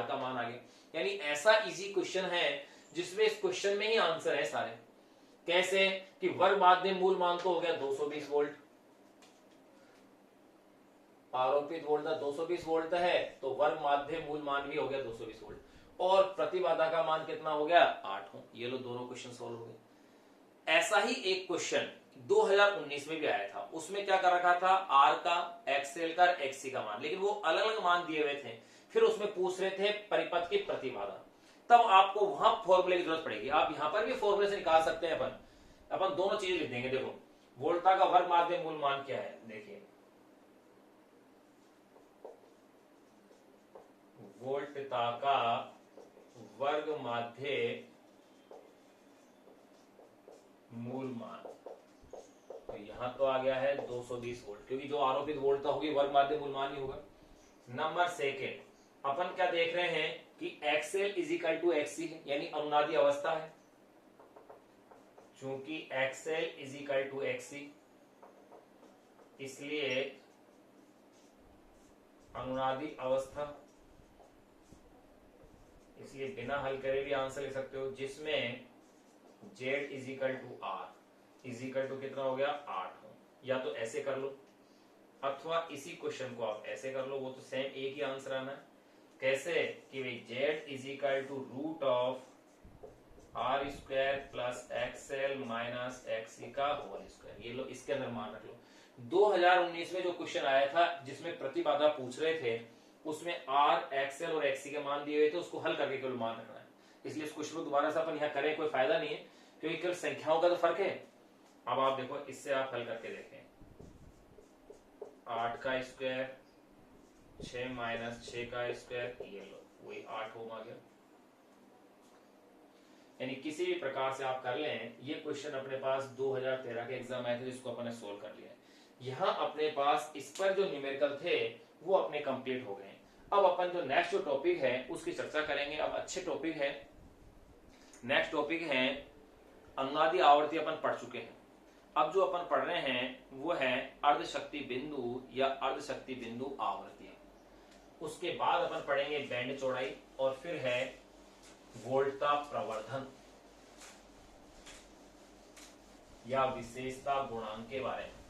का मान आ गया। यानी ऐसा इजी क्वेश्चन है जिसमें इस क्वेश्चन में ही आंसर है सारे। कैसे कि वर्ग माध्य मूल मान तो हो गया 220 वोल्ट, आरोपित वोल्टता 220 वोल्ट है, तो वर्ग माध्य मूल मान भी हो गया 220 वोल्ट, और प्रतिबाधा का मान कितना हो गया 8 हो। ये लो दोनों क्वेश्चन सोल्व हो गए। ऐसा ही एक क्वेश्चन 2019 में भी आया था, उसमें क्या कर रखा था, आर का, एक्सएल का, एक्ससी का मान, लेकिन वो अलग अलग मान दिए हुए थे। फिर उसमें पूछ रहे थे परिपथ की प्रतिबाधा, तब आपको वहां फॉर्मूले की जरूरत पड़ेगी। आप यहां पर भी फॉर्मूले से निकाल सकते हैं। अपन दोनों चीजें लिख देंगे। देखो वोल्टा का वर्ग माध्य मूल मान क्या है, देखिए वोल्टता का वर्ग माध्य मूल मान, तो यहां तो आ गया है 220 वोल्ट, क्योंकि जो आरोपित वोल्टता होगी वर्ग माध्य मूल मान ही होगा। नंबर सेकेंड, अपन क्या देख रहे हैं कि XL is equal to XC है, यानी अनुनादी अवस्था है। चूंकि XL is equal to XC, इसलिए अनुनादी अवस्था, इसलिए बिना हल करे भी आंसर लिख सकते हो, जिसमें z is equal to r is equal to कितना हो गया 8 हो। या तो ऐसे कर लो अथवा इसी क्वेश्चन को आप ऐसे कर लो, वो तो सेम एक ही आंसर आना है। कैसे कि भाई z is equal to root of r square plus XL minus XC का होल स्क्वायर। ये लो इसके अंदर मान रख लो। 2019 में जो क्वेश्चन आया था जिसमें प्रतिबाधा पूछ रहे थे, उसमें आर, एक्सएल और एक्ससी के मान दिए हुए थे, उसको हल करके केवल मान रखना है। इसलिए इस क्वेश्चन को दोबारा से अपन यहाँ करें कोई फायदा नहीं है, क्योंकि केवल संख्याओं का तो फर्क है। अब आप देखो इससे आप हल करके देखें, 8 का स्क्वायर 6 माइनस 6 का स्क्वायर, ये लो वही 8 ओम आ गया। यानी किसी भी प्रकार से आप कर लें। ये क्वेश्चन अपने पास 2013 के एग्जाम आए थे, जिसको अपन ने सोल्व कर लिया है। यहाँ अपने पास इस पर जो न्यूमेरिकल थे वो अपने कंप्लीट हो गए। अब अपन जो नेक्स्ट जो टॉपिक है उसकी चर्चा करेंगे। अब अच्छे टॉपिक है, नेक्स्ट टॉपिक है अनुनादी आवर्ती, अपन पढ़ चुके हैं। अब जो अपन पढ़ रहे हैं वो है अर्धशक्ति बिंदु या अर्धशक्ति बिंदु आवर्ती। उसके बाद अपन पढ़ेंगे बैंड चौड़ाई, और फिर है वोल्टता प्रवर्धन या विशेषता गुणांक के बारे में।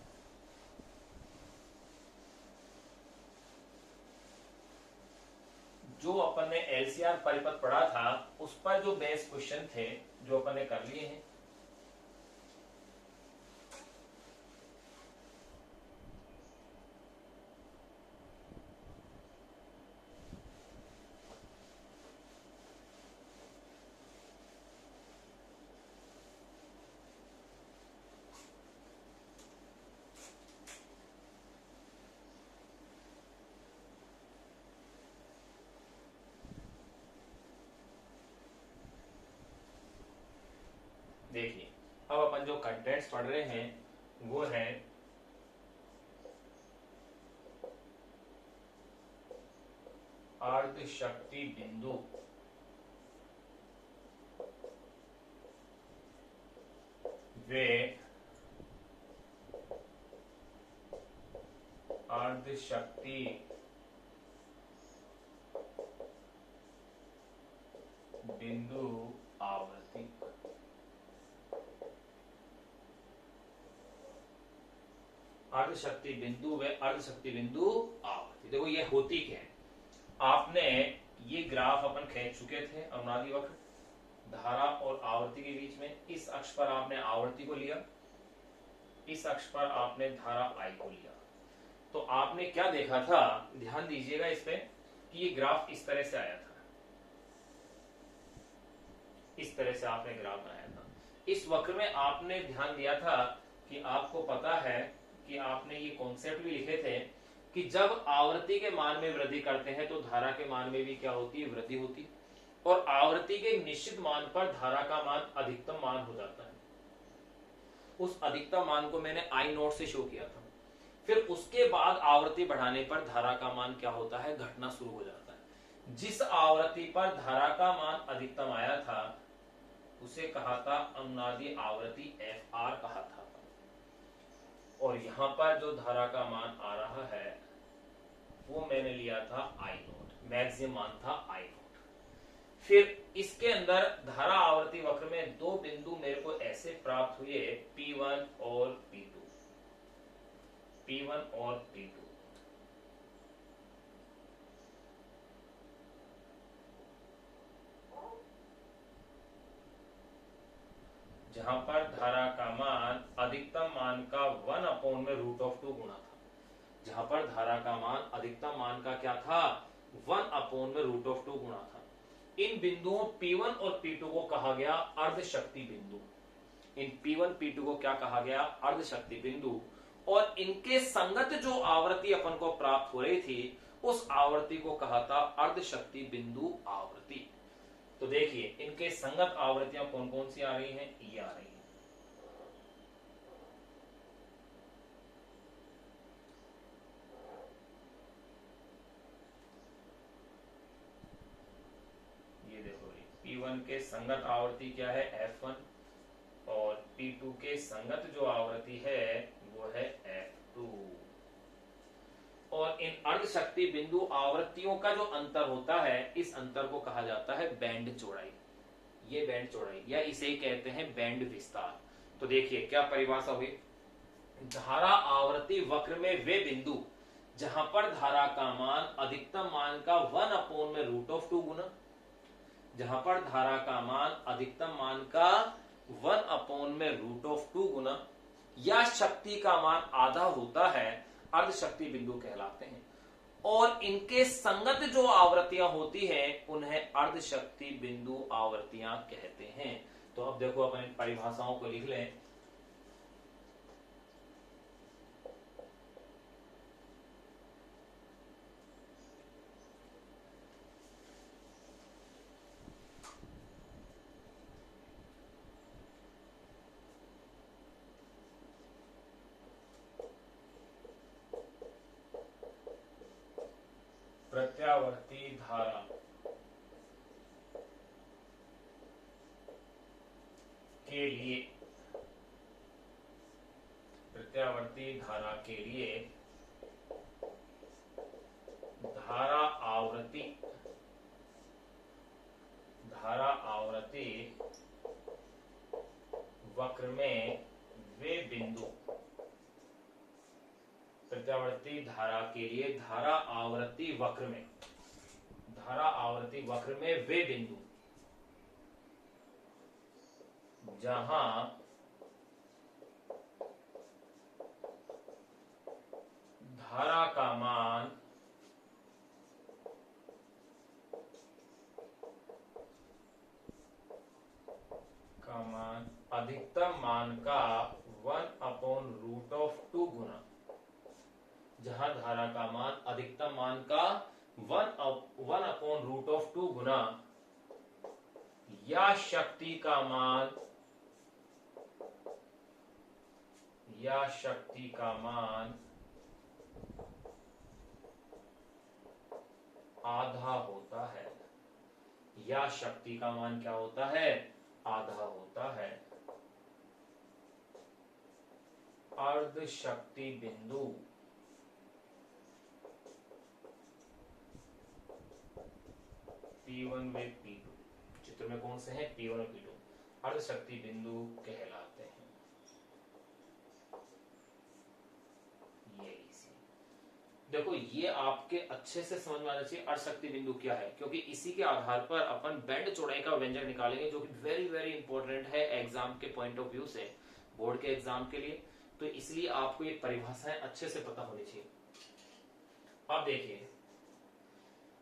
जो अपन ने एलसीआर परिपथ पढ़ा था उस पर जो बेस क्वेश्चन थे जो अपन ने कर लिए हैं। देखिए अब अपन जो कंटेंट्स पढ़ रहे हैं वो है अर्ध शक्ति बिंदु वे अर्ध शक्ति बिंदु आवर्ती। अर्ध शक्ति बिंदु व अर्ध शक्ति बिंदु आवर्ती। देखो ये होती क्या है, आपने ये ग्राफ अपन खींच चुके थे अनुनादी वक्र धारा और आवर्ती के बीच में। इस अक्ष पर आपने आवर्ती को लिया, इस अक्ष पर आपने धारा आई को लिया। तो आपने क्या देखा था, ध्यान दीजिएगा इस पे कि ये ग्राफ इस तरह से आया था, इस तरह से आपने ग्राफ बनाया था। इस वक्र में आपने ध्यान दिया था कि आपको पता है कि आपने ये कॉन्सेप्ट भी लिखे थे कि जब आवर्ती के मान में वृद्धि करते हैं तो धारा के मान में भी क्या होती है, वृद्धि होती है। और आवर्ती के निश्चित मान पर धारा का मान अधिकतम मान हो जाता है। उस अधिकतम मान को मैंने आई नोट से शो किया था। फिर उसके बाद आवर्ती बढ़ाने पर धारा का मान क्या होता है, घटना शुरू हो जाता है। जिस आवर्ती पर धारा का मान अधिकतम आया था उसे कहा था अनुनादी आवर्ती FR कहा था। और यहां पर जो धारा का मान आ रहा है वो मैंने लिया था आई नोट, मैक्सिमम मान था आई नोट। फिर इसके अंदर धारा आवर्ती वक्र में दो बिंदु मेरे को ऐसे प्राप्त हुए, P1 और P2, P1 और P2। जहां पर धारा का मान अधिकतम मान का 1/√2 गुना था। जहां पर धारा का मान अधिकतम मान का क्या था, 1/√2 गुना था। इन बिंदुओं P1 और P2 को कहा गया अर्ध शक्ति बिंदु। इन P1 P2 को क्या कहा गया, अर्ध शक्ति बिंदु। और इनके संगत जो आवृत्ति अपन को प्राप्त हो रही थी उस आवृत्ति को कहा था अर्ध शक्ति बिंदु आवृत्ति। तो देखिए इनके संगत आवृत्तियां कौन कौन सी आ रही हैं, ये आ रही हैं। ये देखो P1 के संगत आवृत्ति क्या है, F1 और P2 के संगत जो आवृत्ति है वो है F2। और इन अर्ध शक्ति बिंदु आवृत्तियों का जो अंतर होता है इस अंतर को कहा जाता है बैंड चौड़ाई। ये बैंड चौड़ाई या इसे कहते हैं बैंड विस्तार। तो देखिए क्या परिभाषा हुई, धारा आवर्ती वक्र में वे बिंदु जहां पर धारा का मान अधिकतम मान का 1/√2 गुना, जहां पर धारा का मान अधिकतम मान का 1/√2 गुना या शक्ति का मान आधा होता है, अर्ध शक्ति बिंदु कहलाते हैं। और इनके संगत जो आवृत्तियां होती हैं उन्हें अर्ध शक्ति बिंदु आवृत्तियां कहते हैं। तो अब देखो अपन इन परिभाषाओं को लिख लें। प्रत्यावर्ती धारा के लिए, प्रत्यावर्ती धारा के लिए धारा आवृत्ति वक्र में वे बिंदु, प्रत्यावर्ती धारा के लिए धारा आवृत्ति वक्र में, धारा आवृत्ति वक्र में वे बिंदु जहां धारा का मान अधिकतम मान का 1/√2 गुना, जहां धारा का मान अधिकतम मान का 1/√2 गुना या शक्ति का मान या शक्ति का मान आधा होता है, या शक्ति का मान क्या होता है, आधा होता है। अर्ध शक्ति बिंदु P1 व P2, चित्र में कौन से हैं, P1 और P2, अर्ध शक्ति बिंदु कहलाते हैं। ये इसी देखो, ये आपके अच्छे से समझ में आना चाहिए अर्ध शक्ति बिंदु क्या है, क्योंकि इसी के आधार पर अपन बैंड चौड़ाई का व्यंजक निकालेंगे, जो कि वेरी वेरी इंपॉर्टेंट है एग्जाम के पॉइंट ऑफ व्यू से, बोर्ड के एग्जाम के लिए। तो इसलिए आपको ये परिभाषाएं अच्छे से पता होनी चाहिए। अब देखिए,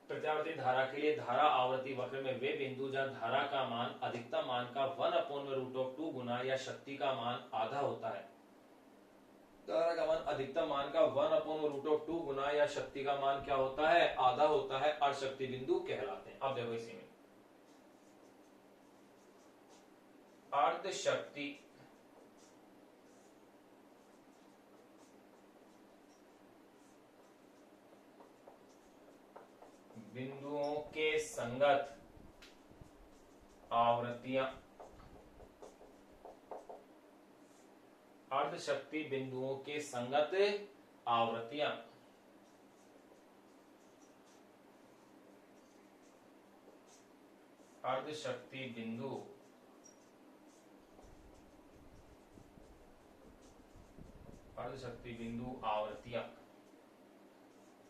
प्रत्यावर्ती धारा के लिए धारा आवर्ती वक्र में वे बिंदु जहां धारा का मान अधिकतम मान का 1/√2 गुना या शक्ति का मान आधा होता है। धारा का मान अधिकतम मान का 1/√2 गुना या शक्ति का मान क्या होता है, आधा होता है, अर्ध शक्ति बिंदु कहलाते हैं। अब देखो इसी में अर्ध शक्ति बिंदुओं के संगत आवृत्तियां, अर्ध शक्ति बिंदुओं के संगत आवृत्तियां अर्ध शक्ति बिंदु आवृत्तियां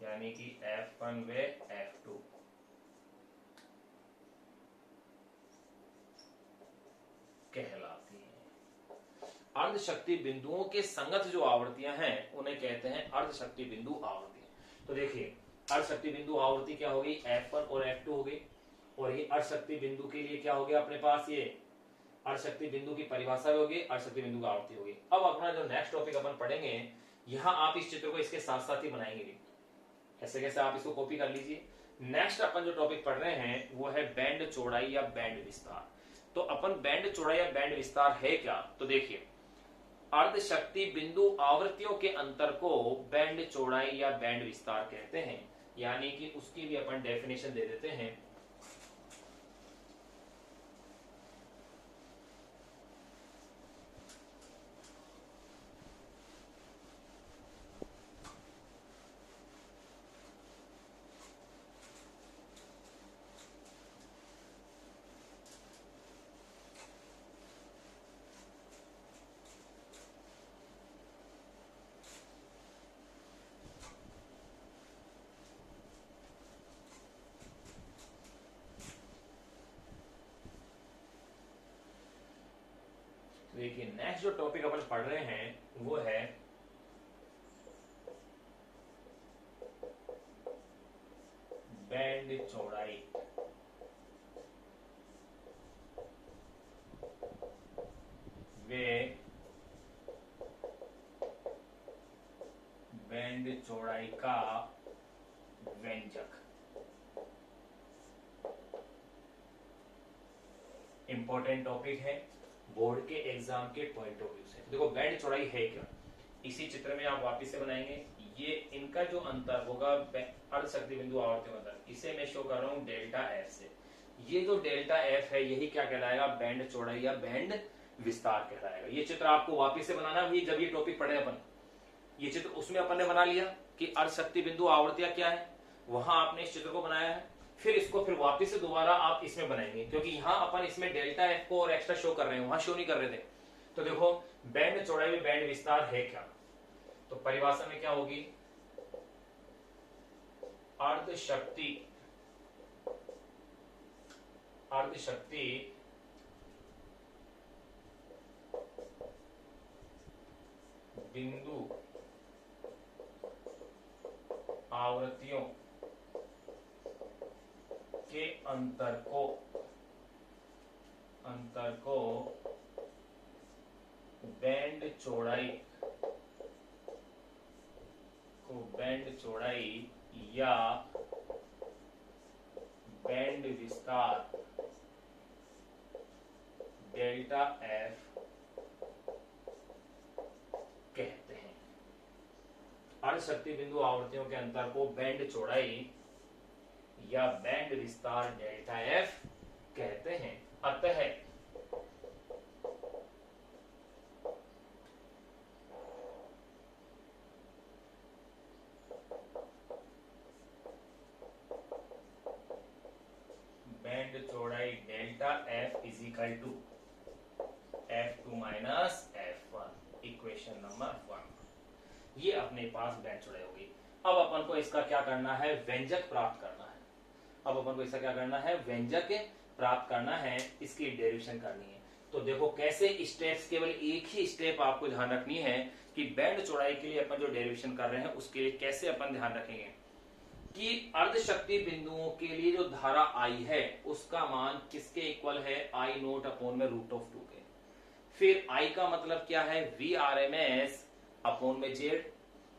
यानी कि F1 व F2 कहलाती हैं। अर्ध शक्ति बिंदुओं के संगत जो आवृत्तियां हैं उन्हें कहते हैं अर्ध शक्ति बिंदु आवृत्ति। तो देखिए, अर्ध शक्ति बिंदु आवृत्ति क्या होगी, F1 और F2 हो गई, और ये अर्ध शक्ति बिंदु के लिए क्या हो गया अपने पास, ये अर्ध शक्ति बिंदु की परिभाषा होगी, अर्ध शक्ति बिंदु की आवृत्ति होगी। अब अपना जो नेक्स्ट टॉपिक अपन पढ़ेंगे, यहां आप इस चित्र को इसके साथ साथ ही बनाएंगे भी, ऐसे कैसे आप इसको कॉपी कर लीजिए। नेक्स्ट अपन जो टॉपिक पढ़ रहे हैं वो है बैंड चौड़ाई या बैंड विस्तार। तो अपन बैंड चौड़ाई या बैंड विस्तार है क्या, तो देखिए, अर्ध शक्ति बिंदु आवृत्तियों के अंतर को बैंड चौड़ाई या बैंड विस्तार कहते हैं, यानी कि उसकी भी अपन डेफिनेशन दे देते हैं। देखिए, नेक्स्ट जो टॉपिक अपन पढ़ रहे हैं वो है बैंड चौड़ाई वे बैंड चौड़ाई का व्यंजक। इंपॉर्टेंट टॉपिक है बोर्ड के एग्जाम के पॉइंट ऑफ व्यू से। देखो, बैंड चौड़ाई है क्या, इसी चित्र में आप वापस से बनाएंगे। ये इनका जो अंतर होगा अर्ध शक्ति बिंदु आवर्ती अंतर, इसे मैं शो कर रहा हूं डेल्टा एफ से। ये जो डेल्टा एफ है यही क्या कहलाएगा, बैंड चौड़ाई या बैंड विस्तार कहलाएगा। ये चित्र आपको वापस से बनाना भी, जब ये टॉपिक पढ़े अपन, ये चित्र उसमें अपन ने बना लिया कि अर्ध शक्ति बिंदु आवर्तियां क्या है, वहां आपने इस चित्र को बनाया है, फिर इसको फिर वापस से दोबारा आप इसमें बनाएंगे, क्योंकि यहां अपन इसमें डेल्टा एफ को और एक्स्ट्रा शो कर रहे हैं, वहां शो नहीं कर रहे थे। तो देखो, बैंड चौड़ाई में बैंड विस्तार है क्या, तो परिभाषा में क्या होगी, अर्ध शक्ति बिंदु आवृत्तियों के अंतर को बैंड चौड़ाई या बैंड विस्तार डेल्टा एफ कहते अर्धशक्ति बिंदु आवर्तियों के अंतर को बैंड चौड़ाई या बैंड विस्तार डेल्टा एफ कहते हैं। अतः बैंड चौड़ाई delta F is equal to F2 minus F1, equation number 1। ये अपने पास बैंड चौड़ाई होगी। अब अपन को इसका क्या करना है, व्यंजक प्राप्त करना है। अब अपन को इसका क्या करना है, व्यंजक प्राप्त करना है, इसकी डेरिवेशन करनी है। तो देखो कैसे स्टेप्स, केवल एक ही स्टेप आपको ध्यान रखनी है कि बैंड चौड़ाई के लिए अपन जो डेरिवेशन कर रहे हैं उसके लिए कैसे अपन ध्यान रखेंगे कि अर्धशक्ति बिंदुओं के लिए जो धारा आई है उसका मान किसके इक्वल है, आई नोट अपॉन में रूट ऑफ 2 के। फिर आई का मतलब क्या है, V R M S upon में जेड,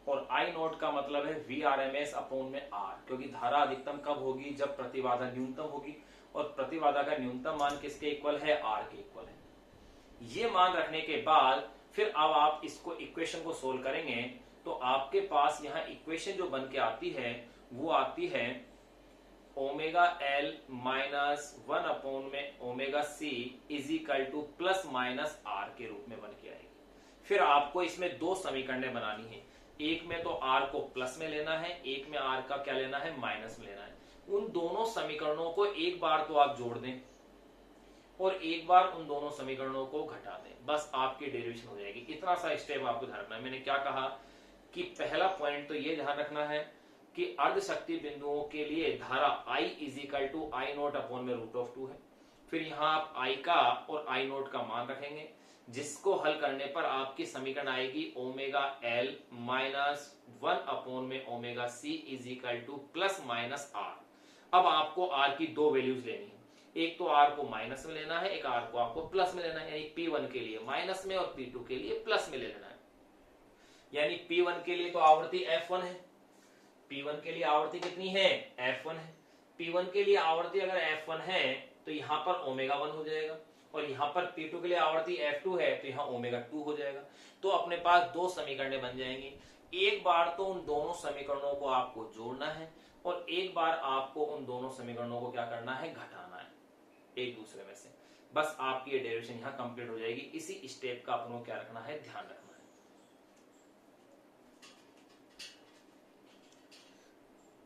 और आई नोट का मतलब है V R M S upon में आर, क्योंकि धारा अधिकतम कब होगी, जब प्रतिबाधा न्यूनतम होगी, और प्रतिबाधा का न्यूनतम मान किसके इक्वल है, आर के इक्वल है। ये मान रखने के बाद फिर अब आप इसको इक्वेशन को सोल्व करेंगे तो आपके पास यहाँ इक्वेशन जो बन के आती है वो आती है ओमेगा एल माइनस 1 अपॉन में omega C is equal to plus minus R के रूप में बन के आएगी। फिर आपको इसमें दो समीकरणें बनानी है, एक में तो आर को प्लस में लेना है, एक में आर का क्या लेना है, माइनस में लेना है। उन दोनों समीकरणों को एक बार तो आप जोड़ दें और एक बार उन दोनों समीकरणों को घटा दें, बस आपकी डेरिवेशन हो जाएगी। इतना सा स्टेप आपको ध्यान रखना है। मैंने क्या कहा कि पहला पॉइंट तो ये ध्यान रखना है कि अर्धशक्ति बिंदुओं के लिए धारा I is equal to I naught upon में रूट ऑफ 2 है। फिर यहां आप I का और I नोट का मान रखेंगे, जिसको हल करने पर आपकी समीकरण आएगी ओमेगा एल माइनस 1 अपॉन में omega C is equal to plus minus R. अब आपको आर की दो वैल्यूज लेनी है, एक तो आर को माइनस में लेना है, एक आर को आपको प्लस में लेना है। यानी P1 के लिए माइनस में और P2 के लिए प्लस में ले लेना है। यानी P1 के लिए तो आवृत्ति F1 है, P1 के लिए आवृत्ति कितनी है, F1 है। P1 के लिए आवृत्ति अगर F1 है तो यहां पर ओमेगा 1 हो जाएगा, और यहां पर P2 के लिए आवृत्ति F2 है तो यहां ओमेगा 2 हो जाएगा। तो अपने पास दो समीकरणें बन जाएंगी। एक बार तो उन दोनों समीकरणों को आपको जोड़ना है और एक बार आपको उन दोनों समीकरणों को क्या करना है, घटाना है एक दूसरे में से। बस आपकी ये डेरिवेशन यहां कंप्लीट हो जाएगी। इसी स्टेप का अपन को क्या रखना है, ध्यान रखना है।